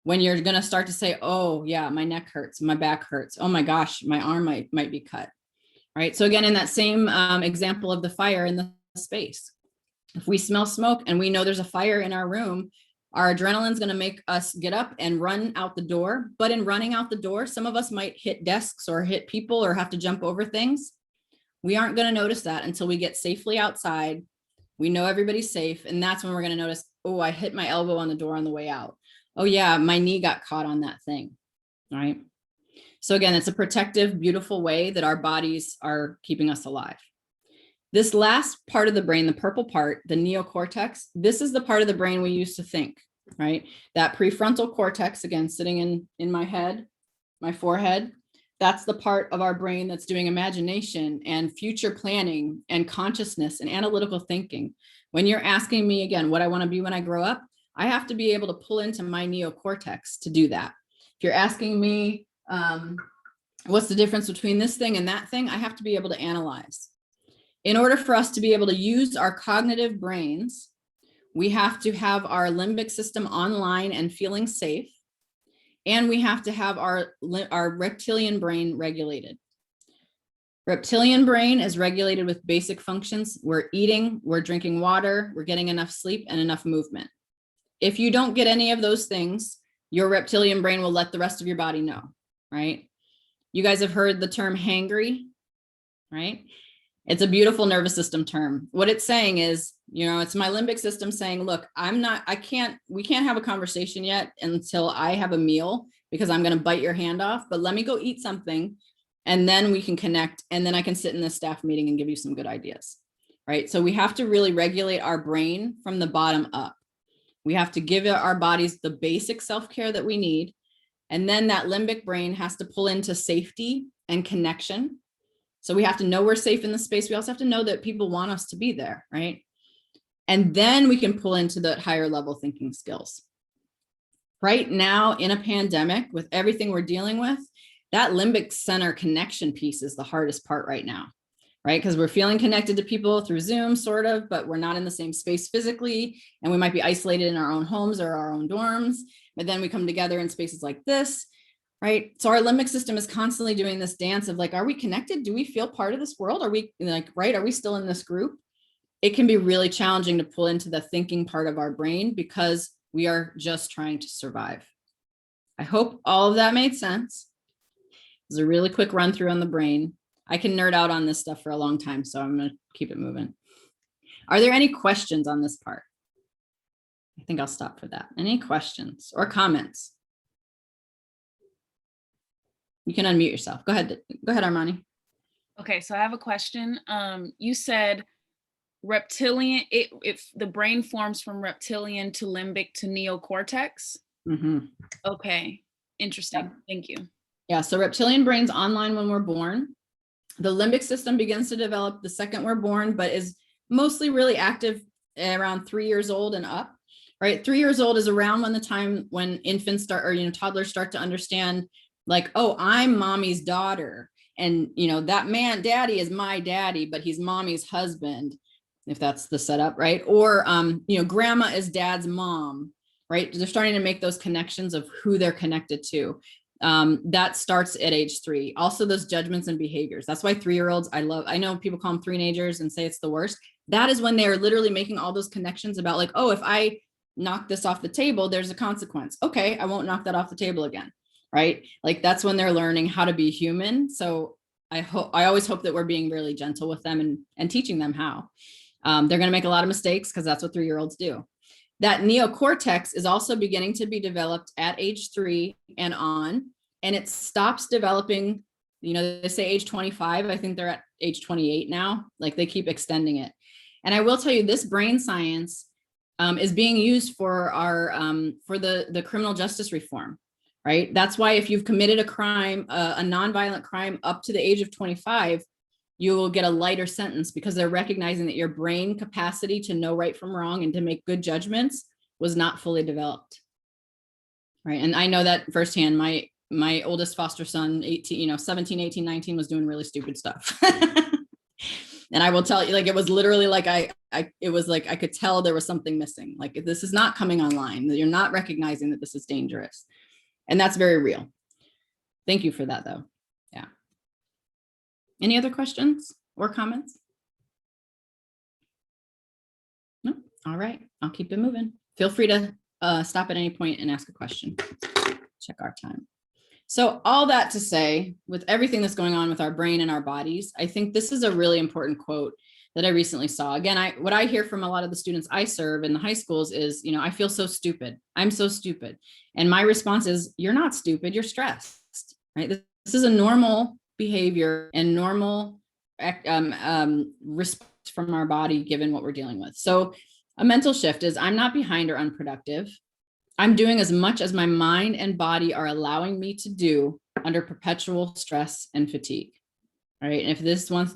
when you're going to start to say, oh yeah, my neck hurts, my back hurts. Oh my gosh, my arm might be cut. Right. So again, in that same example of the fire in the space, if we smell smoke and we know there's a fire in our room, our adrenaline is going to make us get up and run out the door. But in running out the door, some of us might hit desks or hit people or have to jump over things. We aren't going to notice that until we get safely outside. We know everybody's safe. And that's when we're going to notice, oh, I hit my elbow on the door on the way out. Oh yeah, my knee got caught on that thing. All right. So again, it's a protective, beautiful way that our bodies are keeping us alive. This last part of the brain, the purple part, the neocortex, this is the part of the brain we use to think, right? That prefrontal cortex, again, sitting in my head, my forehead, that's the part of our brain that's doing imagination and future planning and consciousness and analytical thinking. When you're asking me again, what I want to be when I grow up, I have to be able to pull into my neocortex to do that. If you're asking me, what's the difference between this thing and that thing, I have to be able to analyze. In order for us to be able to use our cognitive brains, we have to have our limbic system online and feeling safe. And we have to have our reptilian brain regulated. Reptilian brain is regulated with basic functions. We're eating, we're drinking water, we're getting enough sleep and enough movement. If you don't get any of those things, your reptilian brain will let the rest of your body know, right? You guys have heard the term hangry, right? It's a beautiful nervous system term. What it's saying is, it's my limbic system saying, look, we can't have a conversation yet until I have a meal, because I'm going to bite your hand off, but let me go eat something and then we can connect. And then I can sit in this staff meeting and give you some good ideas, right? So we have to really regulate our brain from the bottom up. We have to give our bodies the basic self-care that we need. And then that limbic brain has to pull into safety and connection. So we have to know we're safe in the space. We also have to know that people want us to be there, right? And then we can pull into the higher level thinking skills. Right now in a pandemic, with everything we're dealing with, that limbic center connection piece is the hardest part right now, right? Because we're feeling connected to people through Zoom, sort of, but we're not in the same space physically. And we might be isolated in our own homes or our own dorms, but then we come together in spaces like this. Right. So our limbic system is constantly doing this dance of like, are we connected? Do we feel part of this world? Are we right? Are we still in this group? It can be really challenging to pull into the thinking part of our brain because we are just trying to survive. I hope all of that made sense. It was a really quick run through on the brain. I can nerd out on this stuff for a long time, so I'm going to keep it moving. Are there any questions on this part? I think I'll stop for that. Any questions or comments? You can unmute yourself. Go ahead, Armani. Okay, so I have a question. You said reptilian, if the brain forms from reptilian to limbic to neocortex. Mm-hmm. Okay, interesting. Yep. Thank you. Yeah, so reptilian brain's online when we're born. The limbic system begins to develop the second we're born, but is mostly really active around 3 years old and up, right? 3 years old is around when the time when infants start, or toddlers start to understand, like, oh, I'm mommy's daughter. And, that man, daddy is my daddy, but he's mommy's husband, if that's the setup, right? Or, grandma is dad's mom, right? They're starting to make those connections of who they're connected to. That starts at age 3. Also those judgments and behaviors. That's why 3-year-olds, I know people call them three-nagers and say it's the worst. That is when they're literally making all those connections about like, oh, if I knock this off the table, there's a consequence. Okay, I won't knock that off the table again. Right? Like that's when they're learning how to be human. So I always hope that we're being really gentle with them and teaching them how. They're going to make a lot of mistakes because that's what 3-year-olds do. That neocortex is also beginning to be developed at age 3 and on, and it stops developing You know, they say age 25. I think they're at age 28 now. Like they keep extending it. And I will tell you, this brain science is being used for our for the criminal justice reform, right? That's why if you've committed a crime, a nonviolent crime up to the age of 25, you will get a lighter sentence because they're recognizing that your brain capacity to know right from wrong and to make good judgments was not fully developed, right? And I know that firsthand. My oldest foster son, 18, 17, 18, 19, was doing really stupid stuff. And I will tell you, like, it was literally like, it was like, I could tell there was something missing. Like, this is not coming online. You're not recognizing that this is dangerous. And that's very real. Thank you for that though. Yeah. Any other questions or comments? No. All right. I'll keep it moving. Feel free to stop at any point and ask a question. Check our time. So all that to say, with everything that's going on with our brain and our bodies, I think this is a really important quote that I recently saw. Again, what I hear from a lot of the students I serve in the high schools is, I feel so stupid. I'm so stupid. And my response is, you're not stupid, you're stressed, right? This is a normal behavior and normal response from our body given what we're dealing with. So a mental shift is, I'm not behind or unproductive. I'm doing as much as my mind and body are allowing me to do under perpetual stress and fatigue. All right. And if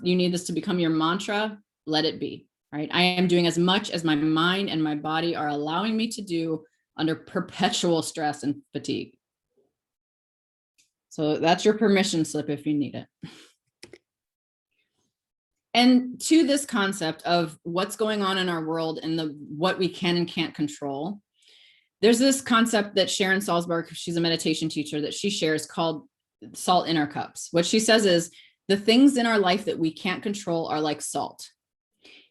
you need this to become your mantra, let it be. Right. I am doing as much as my mind and my body are allowing me to do under perpetual stress and fatigue. So that's your permission slip if you need it. And to this concept of what's going on in our world and what we can and can't control, there's this concept that Sharon Salzberg, she's a meditation teacher, that she shares called salt in our cups. What she says is the things in our life that we can't control are like salt.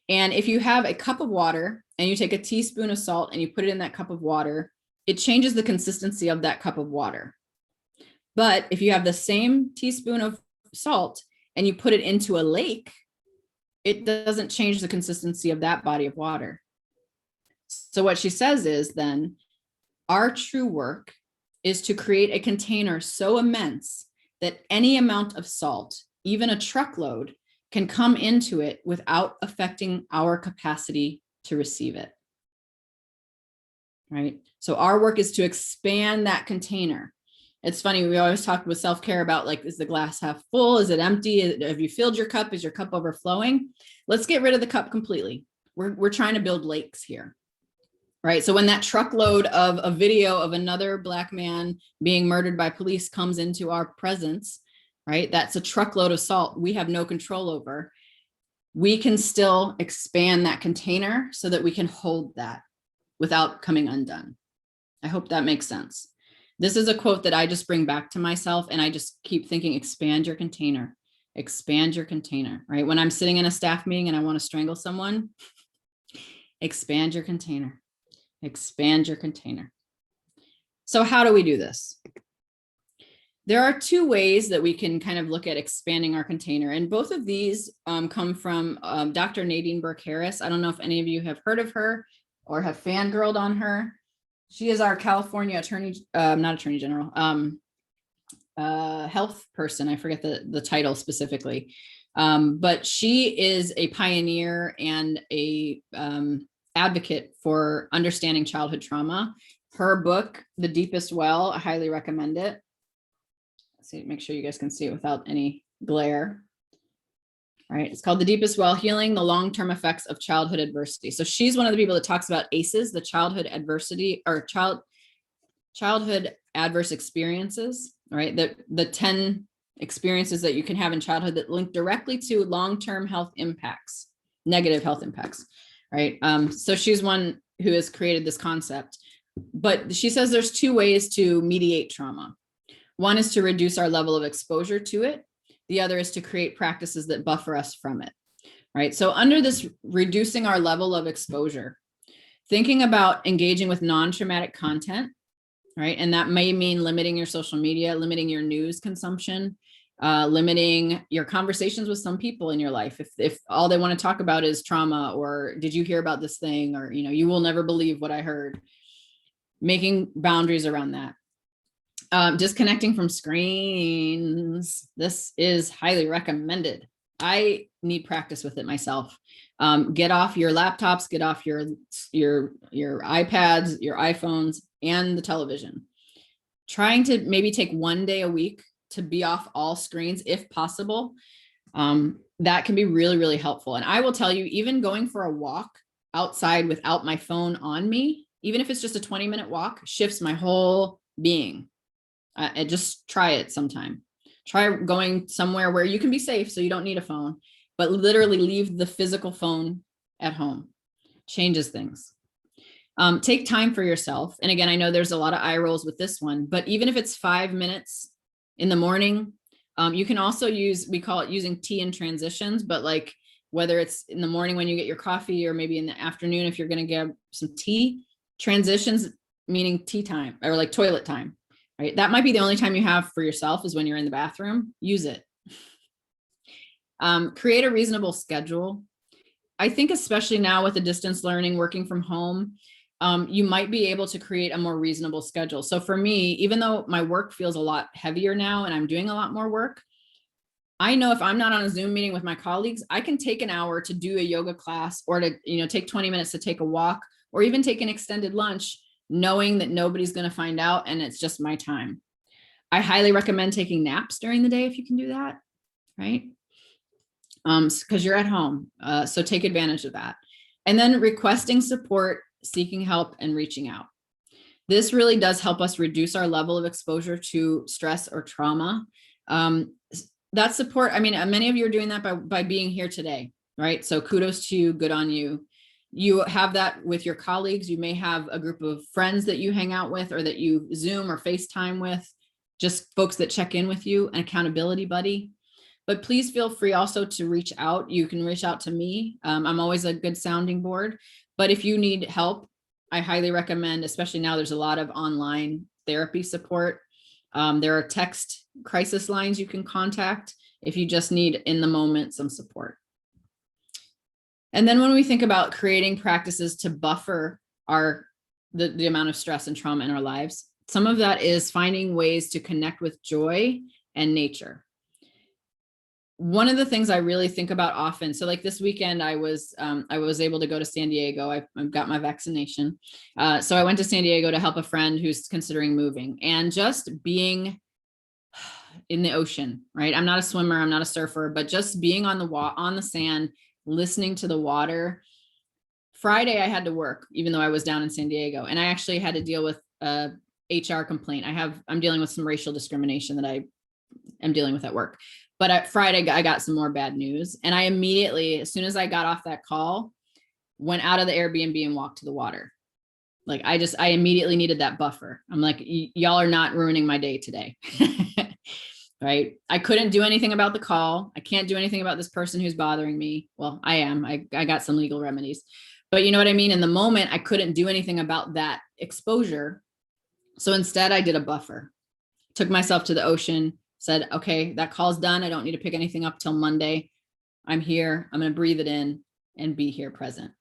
And if you have a cup of water and you take a teaspoon of salt and you put it in that cup of water, it changes the consistency of that cup of water. But if you have the same teaspoon of salt and you put it into a lake, it doesn't change the consistency of that body of water. So what she says is then, our true work is to create a container so immense that any amount of salt, even a truckload, can come into it without affecting our capacity to receive it. Right? So our work is to expand that container. It's funny, we always talk with self-care about, like, is the glass half full? Is it empty? Have you filled your cup? Is your cup overflowing? Let's get rid of the cup completely. We're trying to build lakes here. Right. So when that truckload of a video of another Black man being murdered by police comes into our presence, right, that's a truckload of salt we have no control over. We can still expand that container so that we can hold that without coming undone. I hope that makes sense. This is a quote that I just bring back to myself, and I just keep thinking, expand your container, right? When I'm sitting in a staff meeting and I want to strangle someone, expand your container. Expand your container. So how do we do this? There are two ways that we can kind of look at expanding our container. And both of these come from Dr. Nadine Burke-Harris. I don't know if any of you have heard of her or have fangirled on her. She is our California not attorney general, health person. I forget the title specifically. But she is a pioneer and a advocate for understanding childhood trauma. Her book, The Deepest Well, I highly recommend it. Let's see, make sure you guys can see it without any glare. All right, it's called The Deepest Well, Healing the Long-Term Effects of Childhood Adversity. So she's one of the people that talks about ACEs, the childhood adversity or childhood adverse experiences, right? The 10 experiences that you can have in childhood that link directly to long-term health impacts, negative health impacts. Right. So she's one who has created this concept, but she says there's two ways to mediate trauma. One is to reduce our level of exposure to it. The other is to create practices that buffer us from it. Right. So under this reducing our level of exposure, thinking about engaging with non-traumatic content, right? And that may mean limiting your social media, limiting your news consumption, limiting your conversations with some people in your life. If all they want to talk about is trauma, or did you hear about this thing, or, you will never believe what I heard, making boundaries around that. Disconnecting from screens. This is highly recommended. I need practice with it myself. Get off your laptops, get off your iPads, your iPhones, and the television. Trying to maybe take one day a week to be off all screens if possible. That can be really, really helpful. And I will tell you, even going for a walk outside without my phone on me, even if it's just a 20-minute walk, shifts my whole being. And just try it sometime. Try going somewhere where you can be safe, so you don't need a phone, but literally leave the physical phone at home. Changes things. Take time for yourself. And again, I know there's a lot of eye rolls with this one, but even if it's 5 minutes in the morning, you can also use, we call it using tea in transitions, but like whether it's in the morning when you get your coffee or maybe in the afternoon, if you're going to get some tea, transitions, meaning tea time or like toilet time. Right? That might be the only time you have for yourself is when you're in the bathroom. Use it. Create a reasonable schedule. I think especially now with the distance learning, working from home, you might be able to create a more reasonable schedule. So for me, even though my work feels a lot heavier now and I'm doing a lot more work, I know if I'm not on a Zoom meeting with my colleagues, I can take an hour to do a yoga class or to, take 20 minutes to take a walk or even take an extended lunch, knowing that nobody's going to find out and it's just my time. I highly recommend taking naps during the day if you can do that, right? Because you're at home, so take advantage of that. And then requesting support, seeking help, and reaching out. This really does help us reduce our level of exposure to stress or trauma. That support, I mean, many of you are doing that by being here today, right? So kudos to you, good on you. You have that with your colleagues. You may have a group of friends that you hang out with or that you Zoom or FaceTime with, just folks that check in with you, an accountability buddy. But please feel free also to reach out. You can reach out to me. I'm always a good sounding board. But if you need help, I highly recommend, especially now there's a lot of online therapy support. There are text crisis lines you can contact if you just need in the moment some support. And then when we think about creating practices to buffer the amount of stress and trauma in our lives, some of that is finding ways to connect with joy and nature. One of the things I really think about often, so like this weekend, I was able to go to San Diego. I've got my vaccination. So I went to San Diego to help a friend who's considering moving, and just being in the ocean, right? I'm not a swimmer, I'm not a surfer, but just being on the sand, listening to the water. Friday, I had to work, even though I was down in San Diego, and I actually had to deal with a HR complaint. I'm dealing with some racial discrimination that I am dealing with at work. But at Friday, I got some more bad news. And I immediately, as soon as I got off that call, went out of the Airbnb and walked to the water. Like I immediately needed that buffer. I'm like, y'all are not ruining my day today. Right? I couldn't do anything about the call. I can't do anything about this person who's bothering me. Well, I am. I got some legal remedies. But you know what I mean? In the moment, I couldn't do anything about that exposure. So instead, I did a buffer. Took myself to the ocean, said, okay, that call's done. I don't need to pick anything up till Monday. I'm here. I'm going to breathe it in and be here present.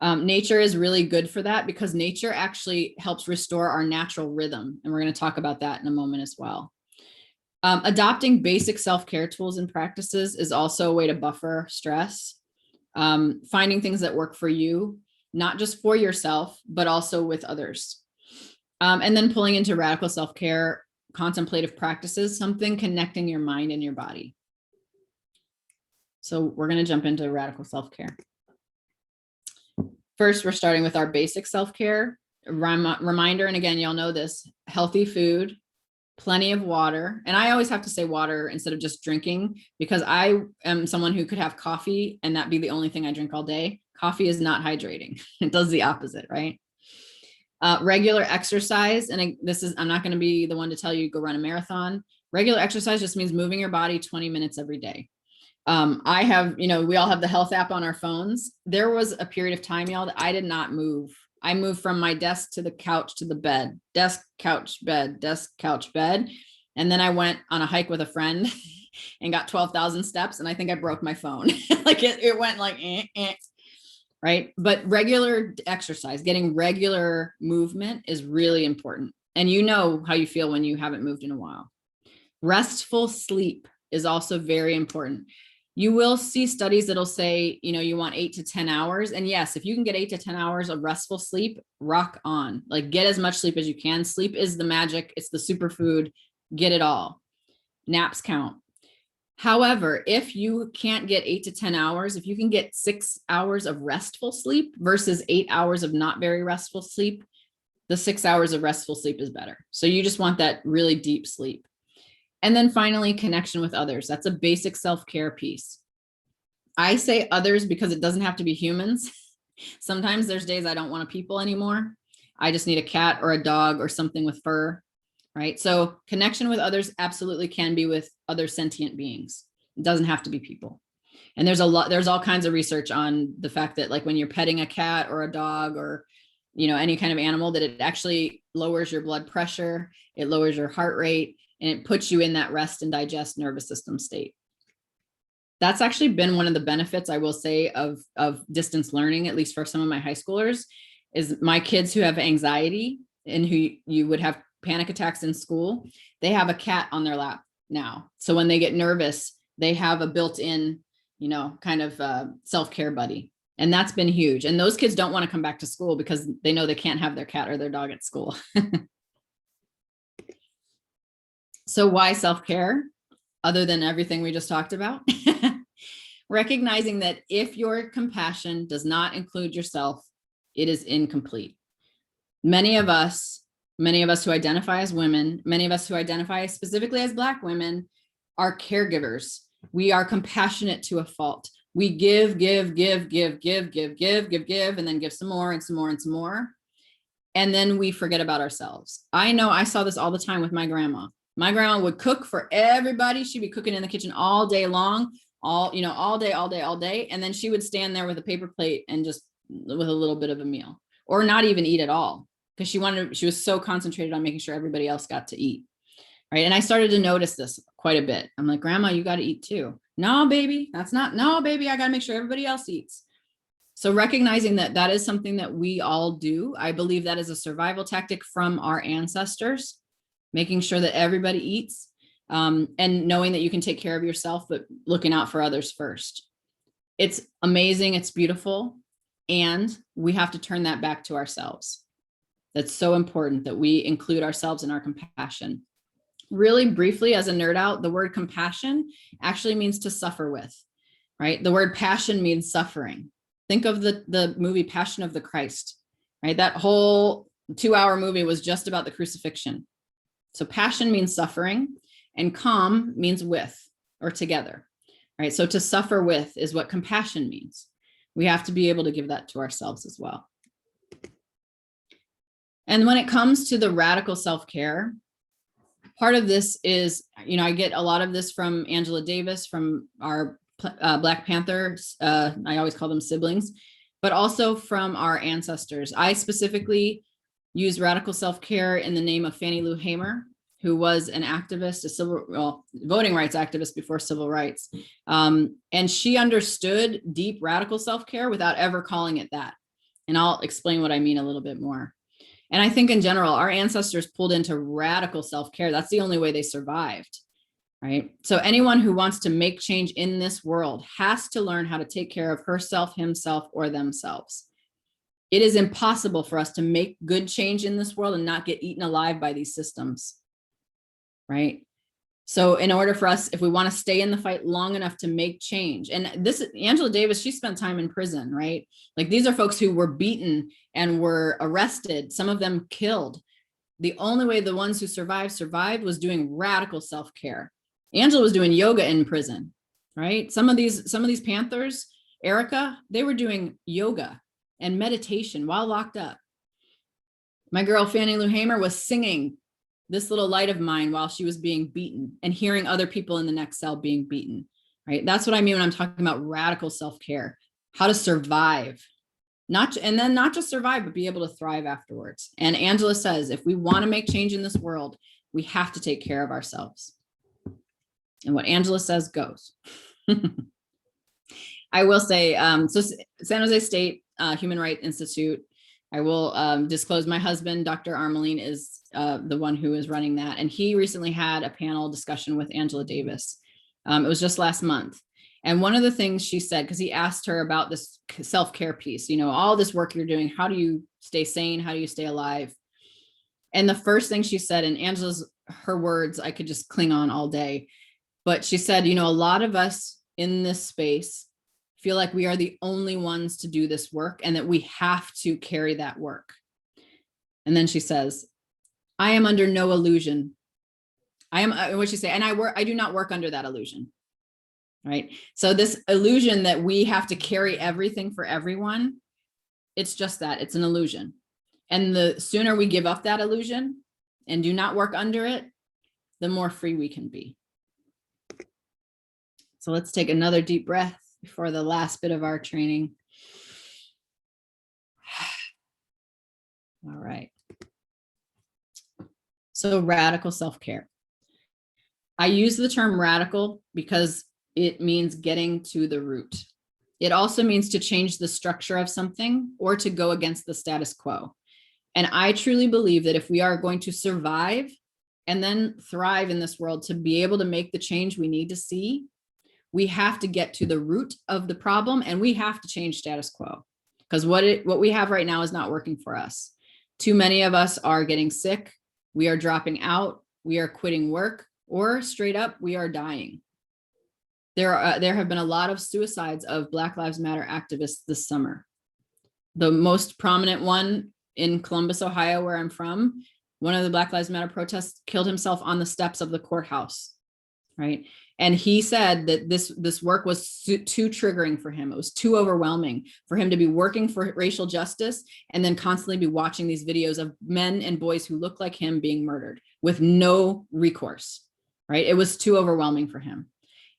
Nature is really good for that because nature actually helps restore our natural rhythm. And we're going to talk about that in a moment as well. Adopting basic self-care tools and practices is also a way to buffer stress. Finding things that work for you, not just for yourself, but also with others. And then pulling into radical self-care, contemplative practices, something connecting your mind and your body. So we're going to jump into radical self-care. First, we're starting with our basic self-care. Reminder, and again, y'all know this, healthy food, plenty of water. And I always have to say water instead of just drinking, because I am someone who could have coffee and that be the only thing I drink all day. Coffee is not hydrating. It does the opposite, right? Regular exercise. And I'm not going to be the one to tell you go run a marathon. Regular exercise just means moving your body 20 minutes every day. I have, we all have the health app on our phones. There was a period of time, y'all, that I did not move. I moved from my desk to the couch to the bed, desk, couch, bed, desk, couch, bed. And then I went on a hike with a friend and got 12,000 steps. And I think I broke my phone. Like it went like, right? But regular exercise, getting regular movement is really important. And you know how you feel when you haven't moved in a while. Restful sleep is also very important. You will see studies that'll say, you want 8 to 10 hours. And yes, if you can get 8 to 10 hours of restful sleep, rock on. Like, get as much sleep as you can. Sleep is the magic. It's the superfood. Get it all. Naps count. However, if you can't get 8 to 10 hours, if you can get 6 hours of restful sleep versus 8 hours of not very restful sleep, the 6 hours of restful sleep is better. So you just want that really deep sleep. And then finally, connection with others. That's a basic self-care piece. I say others because it doesn't have to be humans. Sometimes there's days I don't want a people anymore. I just need a cat or a dog or something with fur, right? So connection with others absolutely can be with other sentient beings. It doesn't have to be people. And there's all kinds of research on the fact that, like, when you're petting a cat or a dog or, any kind of animal, that it actually lowers your blood pressure, it lowers your heart rate, and it puts you in that rest and digest nervous system state. That's actually been one of the benefits, I will say, of distance learning, at least for some of my high schoolers, is my kids who have anxiety and who you would have panic attacks in school, they have a cat on their lap now. So when they get nervous, they have a built-in, kind of self-care buddy. And that's been huge. And those kids don't want to come back to school because they know they can't have their cat or their dog at school. So why self-care, other than everything we just talked about? Recognizing that if your compassion does not include yourself, it is incomplete. Many of us who identify as women, many of us who identify specifically as Black women, are caregivers. We are compassionate to a fault. We give, and then give some more and some more and some more. And then we forget about ourselves. I know I saw this all the time with my grandma. My grandma would cook for everybody. She'd be cooking in the kitchen all day long, all day. And then she would stand there with a paper plate and just with a little bit of a meal, or not even eat at all, because she was so concentrated on making sure everybody else got to eat. Right. And I started to notice this quite a bit. I'm like, Grandma, you got to eat too. No, baby, I got to make sure everybody else eats. So recognizing that is something that we all do. I believe that is a survival tactic from our ancestors, making sure that everybody eats, and knowing that you can take care of yourself, but looking out for others first. It's amazing. It's beautiful. And we have to turn that back to ourselves. That's so important that we include ourselves in our compassion. Really briefly, as a nerd out, the word compassion actually means to suffer with, right? The word passion means suffering. Think of the movie Passion of the Christ, right? That whole 2-hour movie was just about the crucifixion. So passion means suffering, and calm means with or together, right? So to suffer with is what compassion means. We have to be able to give that to ourselves as well. And when it comes to the radical self-care, part of this is, I get a lot of this from Angela Davis, from our Black Panthers. I always call them siblings, but also from our ancestors. I specifically use radical self-care in the name of Fannie Lou Hamer, who was an activist, voting rights activist before civil rights. And she understood deep radical self-care without ever calling it that. And I'll explain what I mean a little bit more. And I think in general, our ancestors pulled into radical self-care. That's the only way they survived, right? So anyone who wants to make change in this world has to learn how to take care of herself, himself, or themselves. It is impossible for us to make good change in this world and not get eaten alive by these systems, right? So in order for us, if we want to stay in the fight long enough to make change, and this, Angela Davis, she spent time in prison, right? Like, these are folks who were beaten and were arrested, some of them killed. The only way the ones who survived was doing radical self-care. Angela was doing yoga in prison, right? Some of these Panthers, Erica, they were doing yoga and meditation while locked up. My girl Fannie Lou Hamer was singing This Little Light of Mine while she was being beaten, and hearing other people in the next cell being beaten, right? That's what I mean when I'm talking about radical self-care, how to survive, not just survive, but be able to thrive afterwards. And Angela says, if we want to make change in this world, we have to take care of ourselves. And what Angela says goes. I will say, so San Jose State Human Rights Institute, I will disclose my husband, Dr. Armeline, is the one who is running that. And he recently had a panel discussion with Angela Davis. It was just last month. And one of the things she said, because he asked her about this self-care piece, you know, all this work you're doing, how do you stay sane? How do you stay alive? And the first thing she said, and her words, I could just cling on all day, but she said, you know, a lot of us in this space feel like we are the only ones to do this work and that we have to carry that work. And then she says, I am under no illusion. What'd she say? And I do not work under that illusion. Right. So this illusion that we have to carry everything for everyone, it's just that, it's an illusion. And the sooner we give up that illusion and do not work under it, the more free we can be. So let's take another deep breath before the last bit of our training. All right. So radical self-care. I use the term radical because it means getting to the root. It also means to change the structure of something or to go against the status quo. And I truly believe that if we are going to survive and then thrive in this world to be able to make the change we need to see, we have to get to the root of the problem and we have to change status quo, because what we have right now is not working for us. Too many of us are getting sick. We are dropping out. We are quitting work, or straight up, we are dying. There have been a lot of suicides of Black Lives Matter activists this summer. The most prominent one in Columbus, Ohio, where I'm from, one of the Black Lives Matter protests killed himself on the steps of the courthouse, right? And he said that this work was too triggering for him. It was too overwhelming for him to be working for racial justice and then constantly be watching these videos of men and boys who look like him being murdered with no recourse, right? It was too overwhelming for him.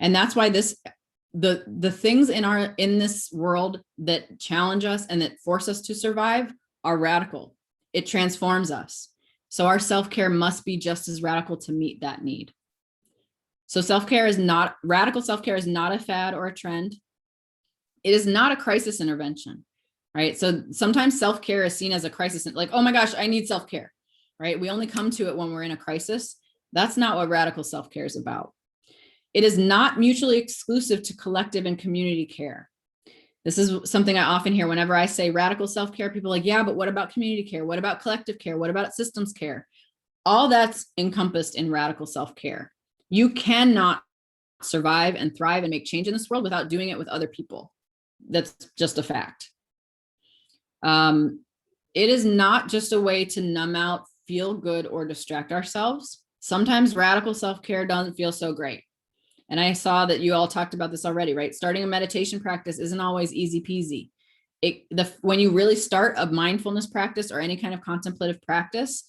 And that's why the things in this world that challenge us and that force us to survive are radical. It transforms us. So our self-care must be just as radical to meet that need. So radical self-care is not a fad or a trend. It is not a crisis intervention, right? So sometimes self-care is seen as a crisis, like, oh my gosh, I need self-care, right? We only come to it when we're in a crisis. That's not what radical self-care is about. It is not mutually exclusive to collective and community care. This is something I often hear whenever I say radical self-care. People are like, yeah, but what about community care? What about collective care? What about systems care? All that's encompassed in radical self-care. You cannot survive and thrive and make change in this world without doing it with other people. That's just a fact. It is not just a way to numb out, feel good, or distract ourselves. Sometimes radical self-care doesn't feel so great. And I saw that you all talked about this already, right? Starting a meditation practice isn't always easy peasy. When you really start a mindfulness practice or any kind of contemplative practice,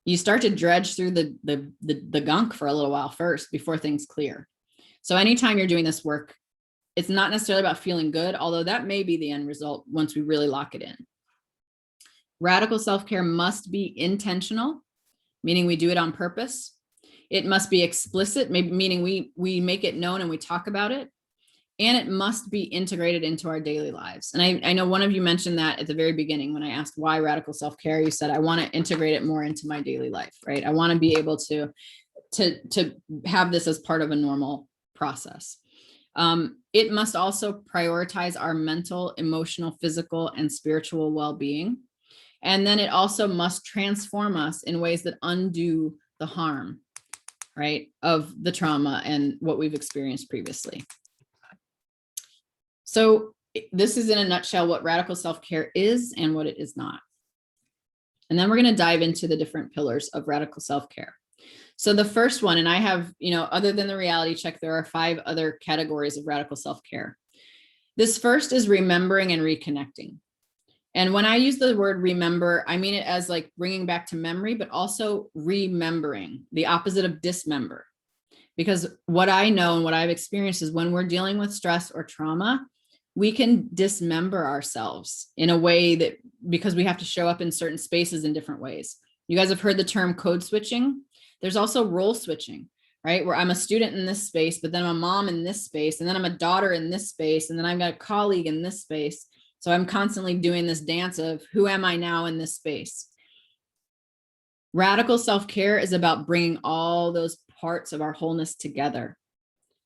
you start to dredge through the gunk for a little while first before things clear. So anytime you're doing this work, it's not necessarily about feeling good, although that may be the end result once we really lock it in. Radical self-care must be intentional, meaning we do it on purpose. It must be explicit, meaning we make it known and we talk about it. And it must be integrated into our daily lives. And I know one of you mentioned that at the very beginning when I asked why radical self-care, you said, I want to integrate it more into my daily life, right? I want to be able to have this as part of a normal process. It must also prioritize our mental, emotional, physical, and spiritual well-being. And then it also must transform us in ways that undo the harm, right, of the trauma and what we've experienced previously. So this is in a nutshell what radical self-care is and what it is not. And then we're going to dive into the different pillars of radical self-care. So the first one, and I have, other than the reality check, there are 5 other categories of radical self-care. This first is remembering and reconnecting. And when I use the word remember, I mean it as like bringing back to memory, but also remembering, the opposite of dismember. Because what I know and what I've experienced is when we're dealing with stress or trauma, we can dismember ourselves in a way that, because we have to show up in certain spaces in different ways. You guys have heard the term code switching. There's also role switching, right? Where I'm a student in this space, but then I'm a mom in this space, and then I'm a daughter in this space, and then I've got a colleague in this space. So I'm constantly doing this dance of who am I now in this space? Radical self-care is about bringing all those parts of our wholeness together.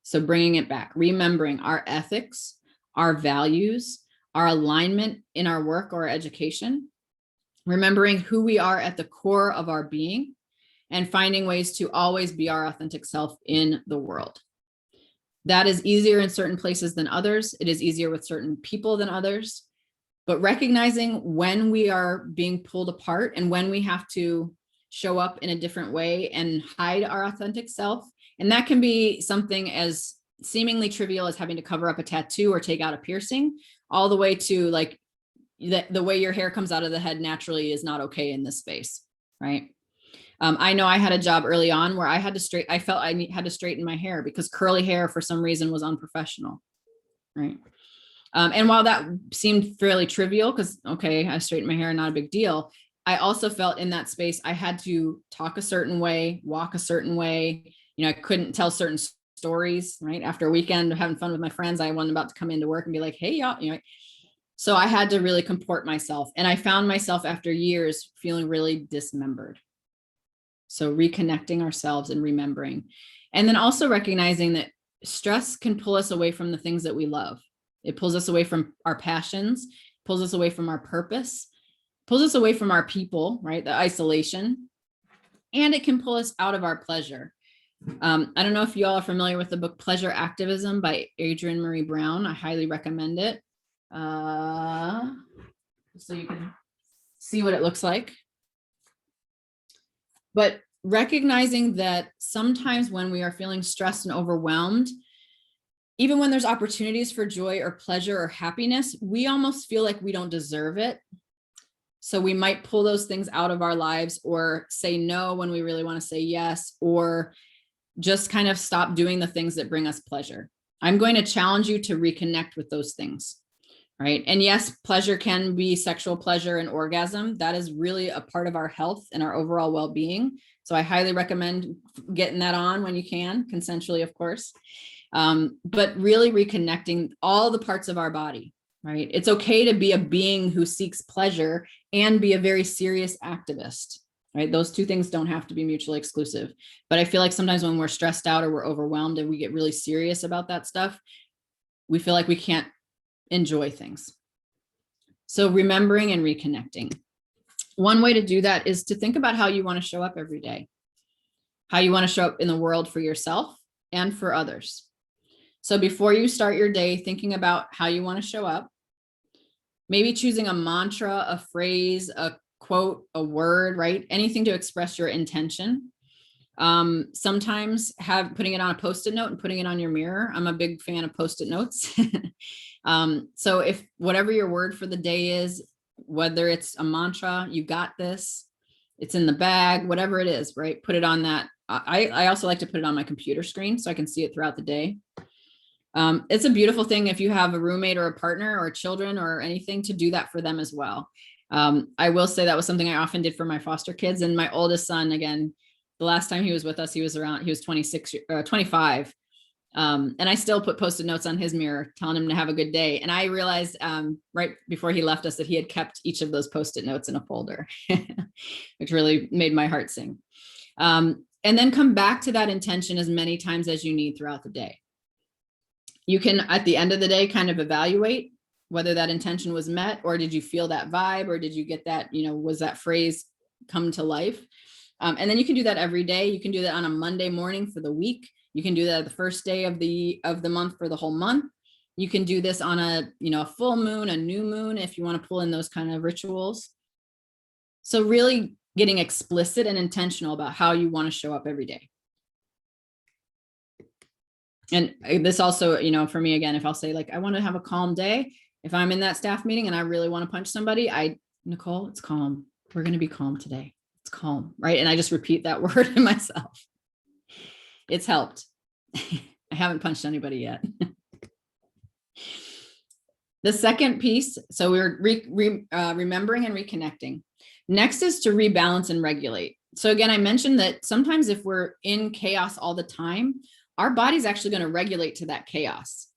So bringing it back, remembering our ethics, our values, our alignment in our work or education, remembering who we are at the core of our being, and finding ways to always be our authentic self in the world. That is easier in certain places than others. It is easier with certain people than others. But recognizing when we are being pulled apart and when we have to show up in a different way and hide our authentic self. And that can be something as seemingly trivial as having to cover up a tattoo or take out a piercing, all the way to like the way your hair comes out of the head naturally is not okay in this space, right? I know I had a job early on where I felt I had to straighten my hair because curly hair for some reason was unprofessional, right? And while that seemed fairly trivial, because okay, I straightened my hair, not a big deal, I also felt in that space I had to talk a certain way, walk a certain way. You know, I couldn't tell certain stories, right? After a weekend of having fun with my friends, I wasn't about to come into work and be like, hey, y'all, you know. So I had to really comport myself. And I found myself after years feeling really dismembered. So reconnecting ourselves and remembering. And then also recognizing that stress can pull us away from the things that we love. It pulls us away from our passions, pulls us away from our purpose, pulls us away from our people, right? The isolation. And it can pull us out of our pleasure. I don't know if you all are familiar with the book Pleasure Activism by Adrienne Marie Brown. I highly recommend it. So you can see what it looks like. But recognizing that sometimes when we are feeling stressed and overwhelmed, even when there's opportunities for joy or pleasure or happiness, we almost feel like we don't deserve it. So we might pull those things out of our lives or say no when we really want to say yes, or just kind of stop doing the things that bring us pleasure. I'm going to challenge you to reconnect with those things, right? And yes, pleasure can be sexual pleasure and orgasm. That is really a part of our health and our overall well-being. So I highly recommend getting that on when you can, consensually, of course. But really reconnecting all the parts of our body, right? It's okay to be a being who seeks pleasure and be a very serious activist, right? Those two things don't have to be mutually exclusive. But I feel like sometimes when we're stressed out or we're overwhelmed and we get really serious about that stuff, we feel like we can't enjoy things. So remembering and reconnecting. One way to do that is to think about how you want to show up every day, how you want to show up in the world for yourself and for others. So before you start your day, thinking about how you want to show up, maybe choosing a mantra, a phrase, a quote, a word, right? Anything to express your intention. Sometimes putting it on a Post-it note and putting it on your mirror. I'm a big fan of Post-it notes. So if whatever your word for the day is, whether it's a mantra, you got this, it's in the bag, whatever it is, right? Put it on that. I also like to put it on my computer screen so I can see it throughout the day. It's a beautiful thing if you have a roommate or a partner or children or anything to do that for them as well. I will say that was something I often did for my foster kids, and my oldest son, again, the last time he was with us, he was 25. And I still put Post-it notes on his mirror telling him to have a good day. And I realized right before he left us that he had kept each of those Post-it notes in a folder, which really made my heart sing. And then come back to that intention as many times as you need throughout the day. You can, at the end of the day, kind of evaluate whether that intention was met, or did you feel that vibe, or did you get that, was that phrase come to life? And then you can do that every day. You can do that on a Monday morning for the week. You can do that the first day of the month for the whole month. You can do this on a full moon, a new moon, if you want to pull in those kind of rituals. So really getting explicit and intentional about how you want to show up every day. And this also, for me, again, if I'll say like, I want to have a calm day, if I'm in that staff meeting and I really want to punch somebody, Nicole, it's calm. We're going to be calm today. It's calm, right? And I just repeat that word to myself. It's helped. I haven't punched anybody yet. The second piece, so we're remembering and reconnecting. Next is to rebalance and regulate. So again, I mentioned that sometimes if we're in chaos all the time, our body's actually going to regulate to that chaos.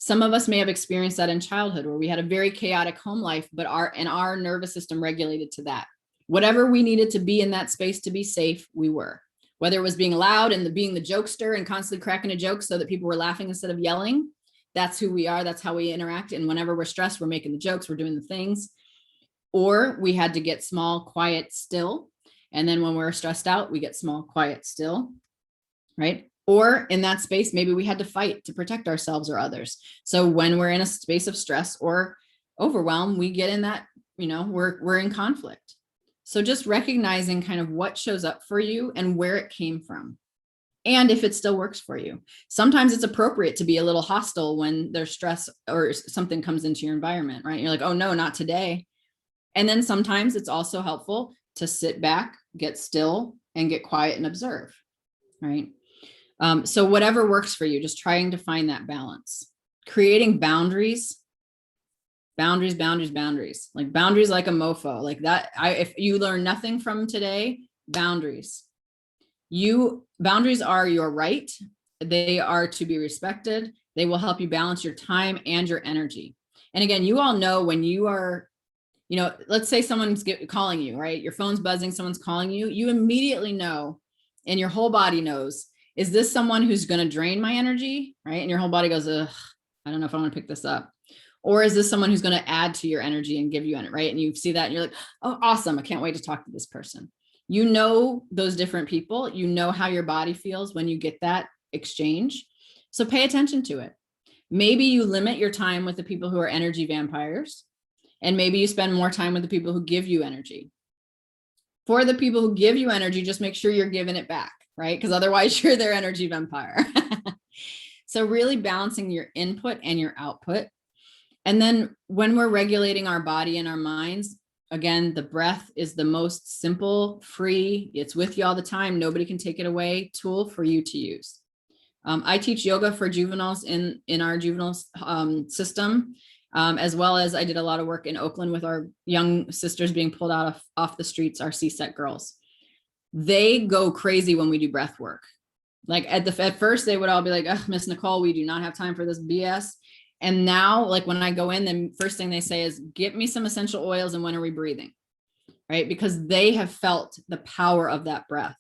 Some of us may have experienced that in childhood where we had a very chaotic home life, but our nervous system regulated to that. Whatever we needed to be in that space to be safe, we were. Whether it was being loud and being the jokester and constantly cracking a joke so that people were laughing instead of yelling, that's who we are. That's how we interact. And whenever we're stressed, we're making the jokes, we're doing the things. Or we had to get small, quiet, still. And then when we're stressed out, we get small, quiet, still, right? Or in that space, maybe we had to fight to protect ourselves or others. So when we're in a space of stress or overwhelm, we get in that, we're in conflict. So just recognizing kind of what shows up for you and where it came from. And if it still works for you. Sometimes it's appropriate to be a little hostile when there's stress or something comes into your environment, right? You're like, oh no, not today. And then sometimes it's also helpful to sit back, get still, and get quiet and observe, right? So whatever works for you, just trying to find that balance. Creating boundaries, like boundaries like a mofo, like that. If you learn nothing from today, boundaries. Boundaries are your right. They are to be respected. They will help you balance your time and your energy. And again, you all know when you are, let's say someone's calling you, right? Your phone's buzzing, someone's calling you. You immediately know, and your whole body knows, is this someone who's going to drain my energy, right? And your whole body goes, ugh, I don't know if I want to pick this up. Or is this someone who's going to add to your energy and give you energy, right? And you see that and you're like, oh, awesome. I can't wait to talk to this person. You know those different people. You know how your body feels when you get that exchange. So pay attention to it. Maybe you limit your time with the people who are energy vampires, and maybe you spend more time with the people who give you energy. For the people who give you energy, just make sure you're giving it back, right? Because otherwise you're their energy vampire. So really balancing your input and your output. And then when we're regulating our body and our minds, again, the breath is the most simple, free, it's with you all the time, nobody can take it away tool for you to use. I teach yoga for juveniles in our juvenile system, as well as I did a lot of work in Oakland with our young sisters being pulled out off the streets, our CSEC girls. They go crazy when we do breath work. Like at first they would all be like, oh, Miss Nicole, we do not have time for this BS. And now, like when I go in, the first thing they say is, get me some essential oils and when are we breathing, right? Because they have felt the power of that breath.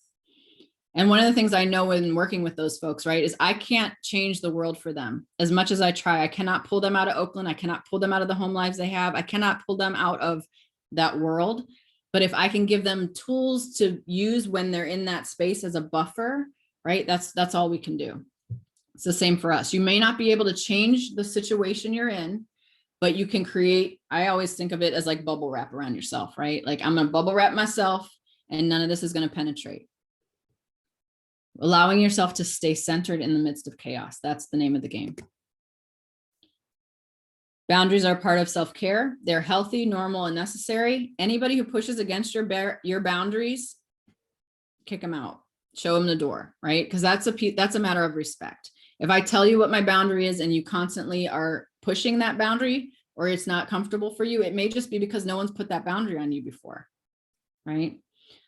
And one of the things I know when working with those folks, right, is I can't change the world for them as much as I try. I cannot pull them out of Oakland. I cannot pull them out of the home lives they have. I cannot pull them out of that world. But if I can give them tools to use when they're in that space as a buffer, right, that's all we can do. It's the same for us. You may not be able to change the situation you're in, but you can create, I always think of it as like bubble wrap around yourself, right? Like I'm going to bubble wrap myself and none of this is going to penetrate. Allowing yourself to stay centered in the midst of chaos. That's the name of the game. Boundaries are part of self-care. They're healthy, normal, and necessary. Anybody who pushes against your boundaries, kick them out. Show them the door, right? Because that's a matter of respect. If I tell you what my boundary is and you constantly are pushing that boundary or it's not comfortable for you, it may just be because no one's put that boundary on you before, right?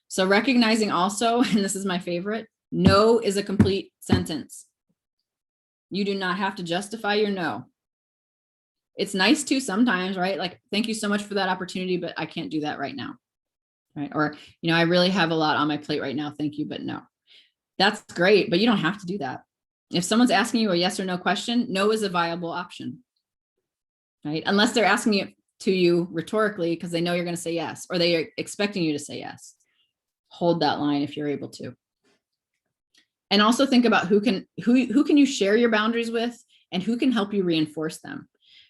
So recognizing also, and this is my favorite, no is a complete sentence. You do not have to justify your no. It's nice to sometimes, right? Like, thank you so much for that opportunity, but I can't do that right now, right? Or, I really have a lot on my plate right now. Thank you, but no. That's great, but you don't have to do that. If someone's asking you a yes or no question, no is a viable option, right? Unless they're asking it to you rhetorically because they know you're going to say yes, or they are expecting you to say yes. Hold that line if you're able to. And also think about who can you share your boundaries with and who can help you reinforce them,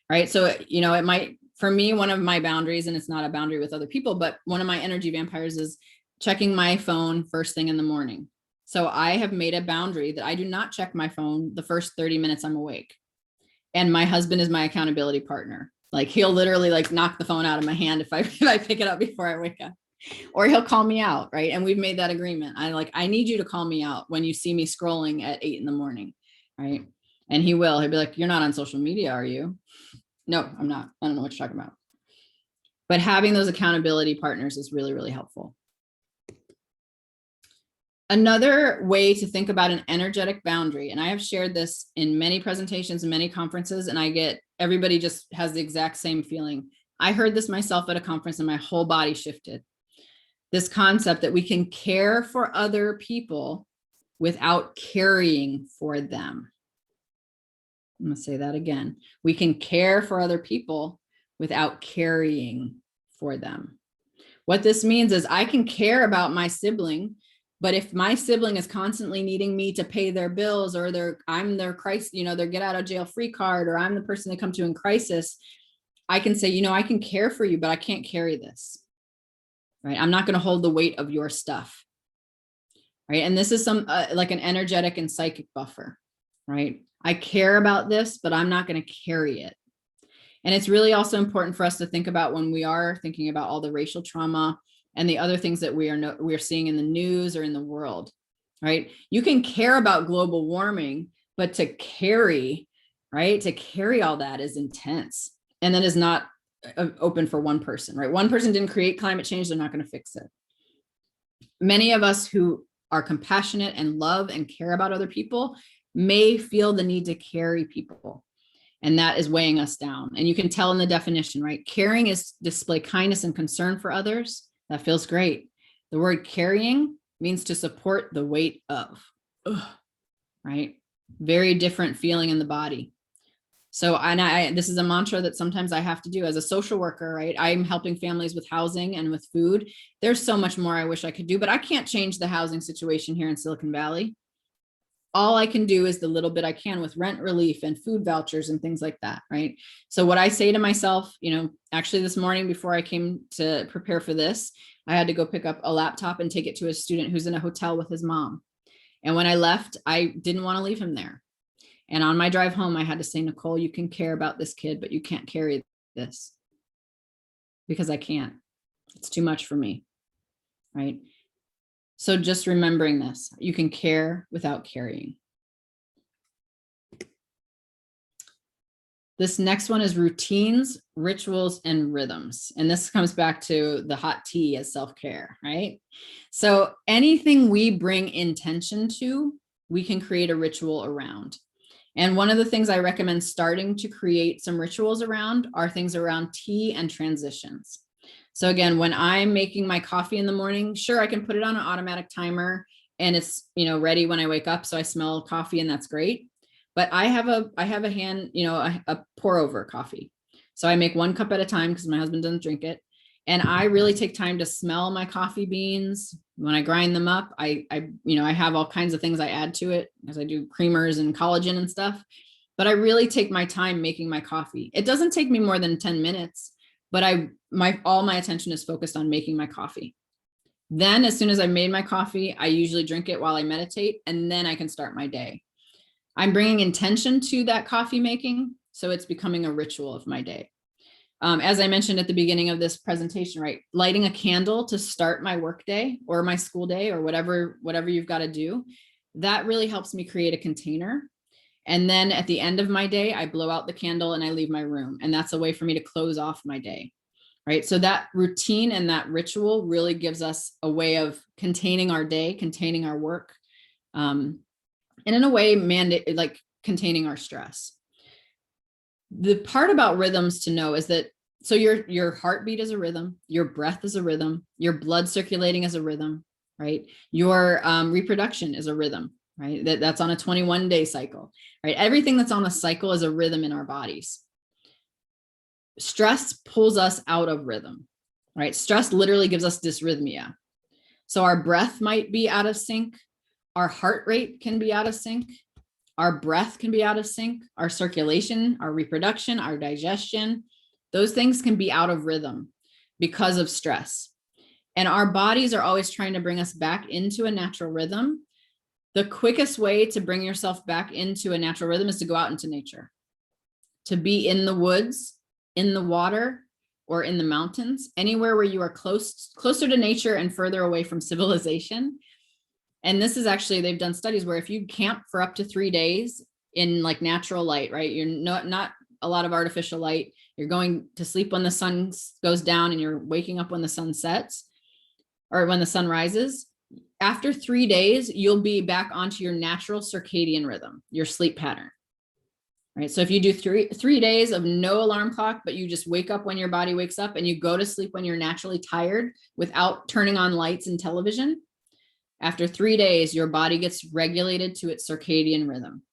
right? So, it might, for me, one of my boundaries, and it's not a boundary with other people, but one of my energy vampires is checking my phone first thing in the morning. So I have made a boundary that I do not check my phone the first 30 minutes I'm awake. And my husband is my accountability partner. Like he'll literally like knock the phone out of my hand if I pick it up before I wake up, or he'll call me out. Right. And we've made that agreement. I need you to call me out when you see me scrolling at 8 a.m. Right. And he'll be like, you're not on social media, are you? No, I'm not. I don't know what you're talking about. But having those accountability partners is really, really helpful. Another way to think about an energetic boundary, and I have shared this in many presentations and many conferences, and I get everybody just has the exact same feeling. I heard this myself at a conference and my whole body shifted. This concept that we can care for other people without caring for them. I'm going to say that again. We can care for other people without caring for them. What this means is I can care about my sibling, but if my sibling is constantly needing me to pay their bills, or I'm their crisis, their get out of jail free card, or I'm the person they come to in crisis, I can say, I can care for you, but I can't carry this, right? I'm not going to hold the weight of your stuff, right? And this is some like an energetic and psychic buffer, right? I care about this, but I'm not going to carry it. And it's really also important for us to think about when we are thinking about all the racial trauma and the other things that we are seeing in the news or in the world, right? You can care about global warming, but to carry, right? To carry all that is intense. And that is not open for one person, right? One person didn't create climate change. They're not going to fix it. Many of us who are compassionate and love and care about other people may feel the need to carry people. And that is weighing us down. And you can tell in the definition, right? Caring is display kindness and concern for others. That feels great. The word carrying means to support the weight of, right? Very different feeling in the body. So this is a mantra that sometimes I have to do as a social worker, right? I'm helping families with housing and with food. There's so much more I wish I could do, but I can't change the housing situation here in Silicon Valley. All I can do is the little bit I can with rent relief and food vouchers and things like that, right? So what I say to myself, actually this morning before I came to prepare for this, I had to go pick up a laptop and take it to a student who's in a hotel with his mom. And when I left, I didn't want to leave him there. And on my drive home, I had to say, Nicole, you can care about this kid, but you can't carry this because I can't. It's too much for me, right? So just remembering this, you can care without carrying. This next one is routines, rituals, and rhythms. And this comes back to the hot tea as self-care, right? So anything we bring intention to, we can create a ritual around. And one of the things I recommend starting to create some rituals around are things around tea and transitions. So again, when I'm making my coffee in the morning, sure, I can put it on an automatic timer and it's, ready when I wake up. So I smell coffee and that's great. But I have a hand, a pour over coffee. So I make 1 cup at a time because my husband doesn't drink it. And I really take time to smell my coffee beans. When I grind them up, I have all kinds of things I add to it as I do creamers and collagen and stuff. But I really take my time making my coffee. It doesn't take me more than 10 minutes, but all my attention is focused on making my coffee. Then as soon as I made my coffee, I usually drink it while I meditate, and then I can start my day. I'm bringing intention to that coffee making, so it's becoming a ritual of my day. As I mentioned at the beginning of this presentation, right? Lighting a candle to start my work day or my school day or whatever you've got to do, that really helps me create a container. And then at the end of my day, I blow out the candle and I leave my room. And that's a way for me to close off my day, right? So that routine and that ritual really gives us a way of containing our day, containing our work, and in a way, like containing our stress. The part about rhythms to know is that, so your heartbeat is a rhythm, your breath is a rhythm, your blood circulating is a rhythm, right? Your reproduction is a rhythm, right? That's on a 21-day cycle, right? Everything that's on a cycle is a rhythm in our bodies. Stress pulls us out of rhythm, right? Stress literally gives us dysrhythmia. So our breath might be out of sync. Our heart rate can be out of sync. Our breath can be out of sync. Our circulation, our reproduction, our digestion, those things can be out of rhythm because of stress. And our bodies are always trying to bring us back into a natural rhythm. The quickest way to bring yourself back into a natural rhythm is to go out into nature, to be in the woods, in the water, or in the mountains, anywhere where you are closer to nature and further away from civilization. And this is actually, they've done studies where if you camp for up to 3 days in like natural light, right? You're not a lot of artificial light. You're going to sleep when the sun goes down and you're waking up when the sun sets or when the sun rises. after 3 days, you'll be back onto your natural circadian rhythm, your sleep pattern. Right. So if you do three days of no alarm clock, but you just wake up when your body wakes up and you go to sleep when you're naturally tired without turning on lights and television, after 3 days, your body gets regulated to its circadian rhythm.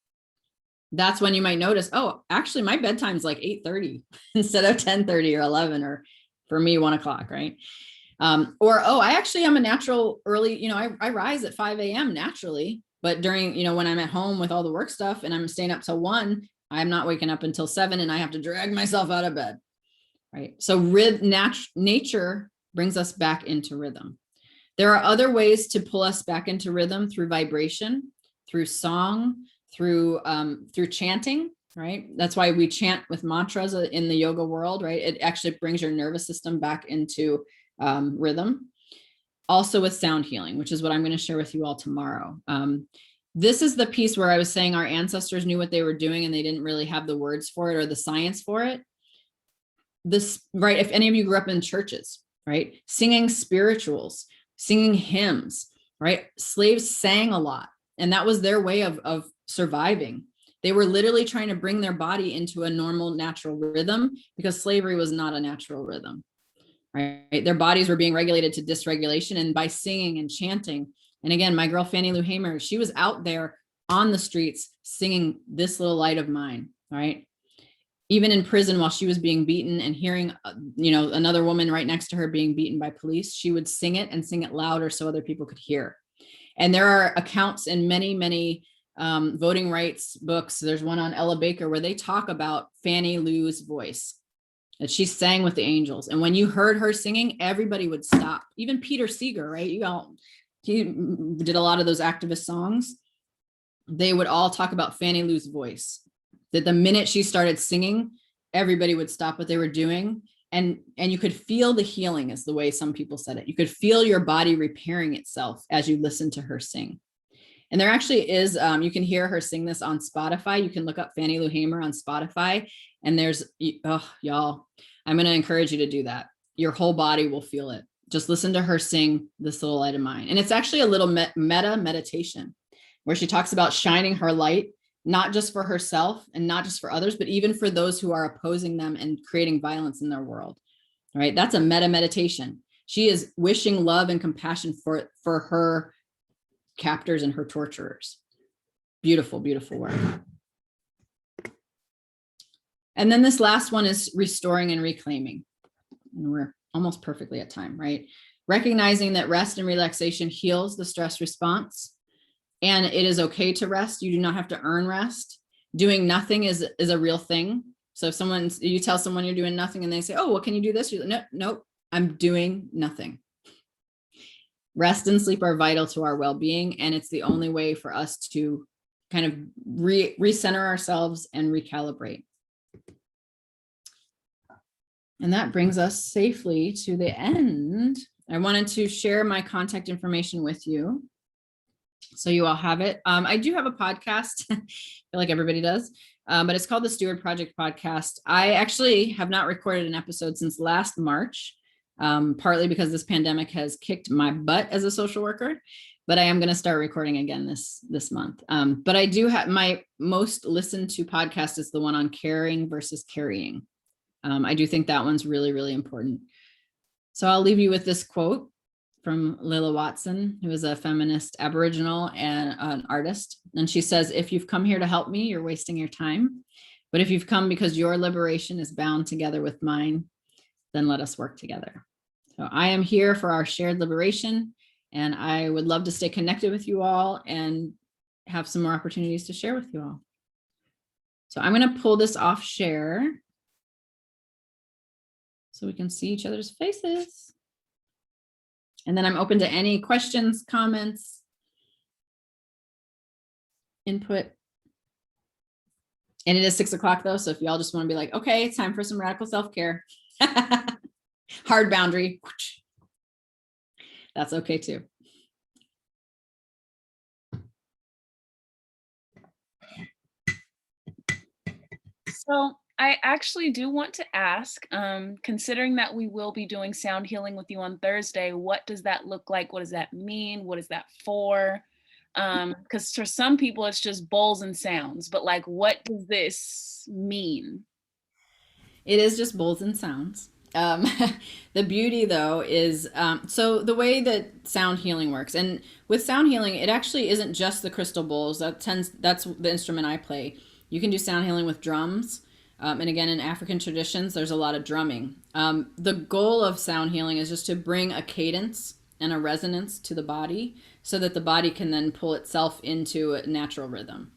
That's when you might notice, oh, actually my bedtime's like 8:30 instead of 10:30 or 11, or for me, 1 o'clock, right? Or, oh, I actually am a natural early, I rise at 5 a.m. naturally, but during, when I'm at home with all the work stuff and I'm staying up till 1, I'm not waking up until 7 and I have to drag myself out of bed, right? So nature brings us back into rhythm. There are other ways to pull us back into rhythm through vibration, through song, through chanting, right? That's why we chant with mantras in the yoga world, right? It actually brings your nervous system back into rhythm. Also with sound healing, which is what I'm going to share with you all tomorrow. This is the piece where I was saying our ancestors knew what they were doing and they didn't really have the words for it or the science for it. This, right? If any of you grew up in churches, right? Singing spirituals, singing hymns, right? Slaves sang a lot, and that was their way of surviving. They were literally trying to bring their body into a normal, natural rhythm because slavery was not a natural rhythm, right? Their bodies were being regulated to dysregulation, and by singing and chanting. And again, my girl, Fannie Lou Hamer, she was out there on the streets singing This Little Light of Mine, right? Even in prison while she was being beaten and hearing, another woman right next to her being beaten by police, she would sing it and sing it louder so other people could hear. And there are accounts in many, many voting rights books. There's one on Ella Baker where they talk about Fannie Lou's voice, that she sang with the angels. And when you heard her singing, everybody would stop. Even Peter Seeger, right? He did a lot of those activist songs. They would all talk about Fannie Lou's voice, that the minute she started singing, everybody would stop what they were doing. And you could feel the healing, is the way some people said it. You could feel your body repairing itself as you listen to her sing. And there actually is, you can hear her sing this on Spotify. You can look up Fannie Lou Hamer on Spotify. And there's, y'all, I'm going to encourage you to do that. Your whole body will feel it. Just listen to her sing This Little Light of Mine. And it's actually a little meta meditation where she talks about shining her light, not just for herself and not just for others, but even for those who are opposing them and creating violence in their world, right? That's a meta meditation. She is wishing love and compassion for her captors and her torturers. Beautiful, beautiful work. And then this last one is restoring and reclaiming. And we're almost perfectly at time, right? Recognizing that rest and relaxation heals the stress response. And it is okay to rest. You do not have to earn rest. Doing nothing is a real thing. So if you tell someone you're doing nothing and they say, oh, well, can you do this? You're like, nope, I'm doing nothing. Rest and sleep are vital to our well-being. And it's the only way for us to kind of recenter ourselves and recalibrate. And that brings us safely to the end. I wanted to share my contact information with you, so you all have it. I do have a podcast, I feel like everybody does, but it's called the Steward Project Podcast. I actually have not recorded an episode since last March, partly because this pandemic has kicked my butt as a social worker, but I am going to start recording again this month. But I do have my most listened to podcast is the one on caring versus carrying. I do think that one's really, really important. So I'll leave you with this quote from Lilla Watson, who is a feminist Aboriginal and an artist. And she says, if you've come here to help me, you're wasting your time. But if you've come because your liberation is bound together with mine, then let us work together. So I am here for our shared liberation, and I would love to stay connected with you all and have some more opportunities to share with you all. So I'm going to pull this off share so we can see each other's faces. And then I'm open to any questions, comments, input. And it is 6 o'clock though. So if y'all just want to be like, okay, it's time for some radical self-care. Hard boundary. That's okay too. So I actually do want to ask, considering that we will be doing sound healing with you on Thursday, what does that look like? What does that mean? What is that for? Because for some people it's just bowls and sounds, but like, what does this mean? It is just bowls and sounds. Um, the beauty, though, is so the way that sound healing works, and with sound healing, it actually isn't just the crystal bowls. That's the instrument I play. You can do sound healing with drums, and again, in African traditions, there's a lot of drumming. The goal of sound healing is just to bring a cadence and a resonance to the body, so that the body can then pull itself into a natural rhythm.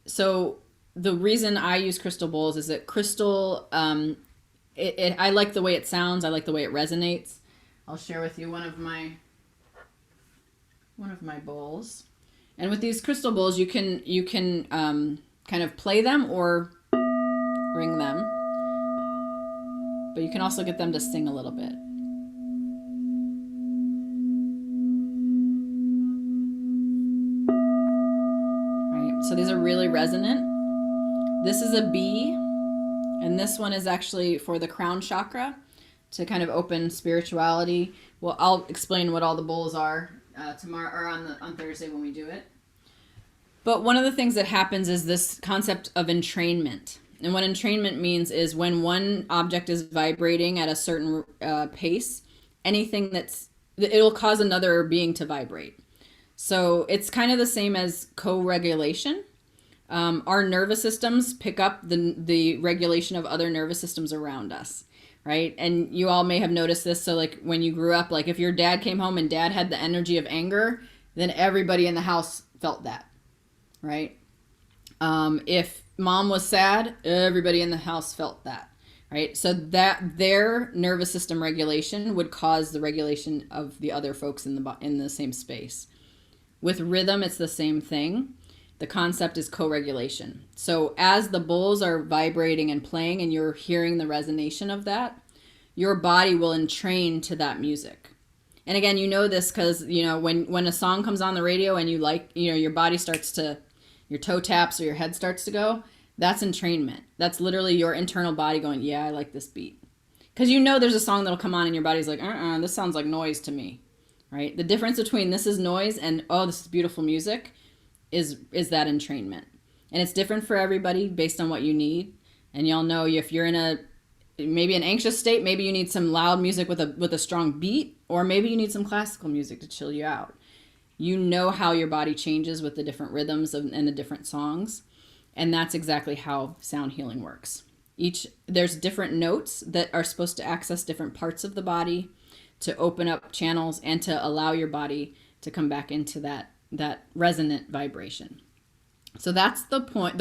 So the reason I use crystal bowls is that crystal, I like the way it sounds. I like the way it resonates. I'll share with you one of my bowls. And with these crystal bowls, you can kind of play them or ring them, but you can also get them to sing a little bit. Right. So these are really resonant. This is a B, and this one is actually for the crown chakra to kind of open spirituality. Well, I'll explain what all the bowls are tomorrow or on Thursday when we do it. But one of the things that happens is this concept of entrainment. And what entrainment means is when one object is vibrating at a certain pace, it'll cause another being to vibrate. So it's kind of the same as co-regulation. Our nervous systems pick up the regulation of other nervous systems around us, right? And you all may have noticed this. So like when you grew up, like if your dad came home and dad had the energy of anger, then everybody in the house felt that, right? If mom was sad, everybody in the house felt that, right? So that their nervous system regulation would cause the regulation of the other folks in the same space. With rhythm, it's the same thing. The concept is co-regulation. So as the bowls are vibrating and playing and you're hearing the resonation of that, your body will entrain to that music. And again, you know this because, when a song comes on the radio and your body starts to, your toe taps or your head starts to go, that's entrainment. That's literally your internal body going, yeah, I like this beat. Because there's a song that'll come on and your body's like, this sounds like noise to me, right? The difference between this is noise and, oh, this is beautiful music is that entrainment. And it's different for everybody based on what you need. And y'all know if you're in maybe an anxious state, maybe you need some loud music with a strong beat, or maybe you need some classical music to chill you out. You know how your body changes with the different rhythms and the different songs. And that's exactly how sound healing works. There's different notes that are supposed to access different parts of the body to open up channels and to allow your body to come back into that resonant vibration. So that's the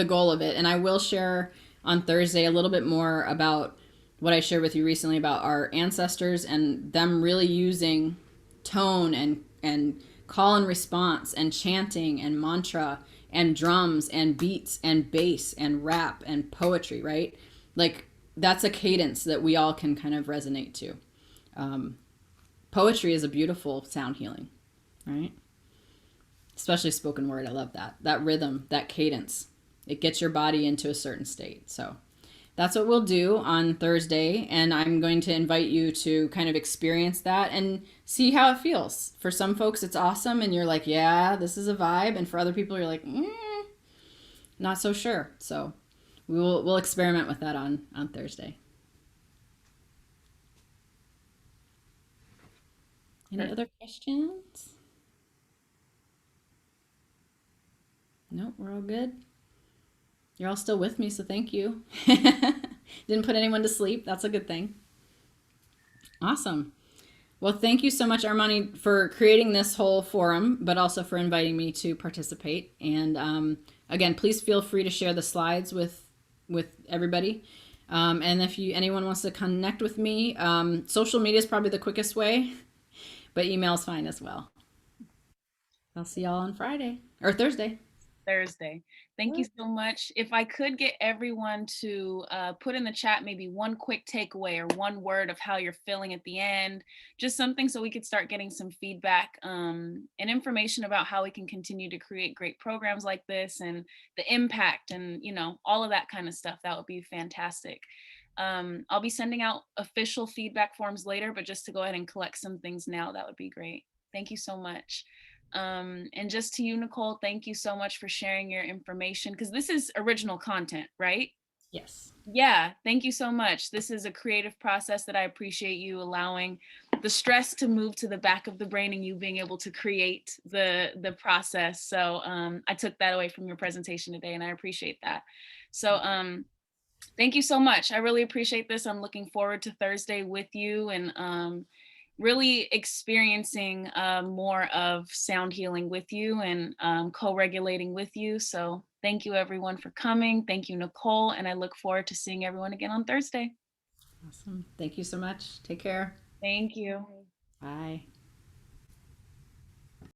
goal of it. And I will share on Thursday a little bit more about what I shared with you recently about our ancestors and them really using tone and call and response and chanting and mantra and drums and beats and bass and rap and poetry, right? Like that's a cadence that we all can kind of resonate to. Poetry is a beautiful sound healing, right? Especially spoken word. I love that rhythm, that cadence. It gets your body into a certain state. So that's what we'll do on Thursday. And I'm going to invite you to kind of experience that and see how it feels. For some folks, it's awesome. And you're like, yeah, this is a vibe. And for other people, you're like, not so sure. So we'll experiment with that on Thursday. Any other questions? Nope, we're all good. You're all still with me, so thank you. Didn't put anyone to sleep. That's a good thing. Awesome. Well, thank you so much, Armani, for creating this whole forum, but also for inviting me to participate. And again, please feel free to share the slides with everybody. And if anyone wants to connect with me, social media is probably the quickest way, but email is fine as well. I'll see y'all on Friday or Thursday. Thursday. Thank you so much. If I could get everyone to put in the chat maybe one quick takeaway or one word of how you're feeling at the end, just something so we could start getting some feedback and information about how we can continue to create great programs like this and the impact and, you know, all of that kind of stuff. That would be fantastic. I'll be sending out official feedback forms later, but just to go ahead and collect some things now, that would be great. Thank you so much. And just to you, Nicole, thank you so much for sharing your information because this is original content, right? Yes. Yeah, thank you so much. This is a creative process that I appreciate you allowing the stress to move to the back of the brain and you being able to create the process. So I took that away from your presentation today and I appreciate that. So thank you so much. I really appreciate this. I'm looking forward to Thursday with you and really experiencing more of sound healing with you and co-regulating with you. So thank you everyone for coming. Thank you, Nicole. And I look forward to seeing everyone again on Thursday. Awesome. Thank you so much. Take care. Thank you. Bye.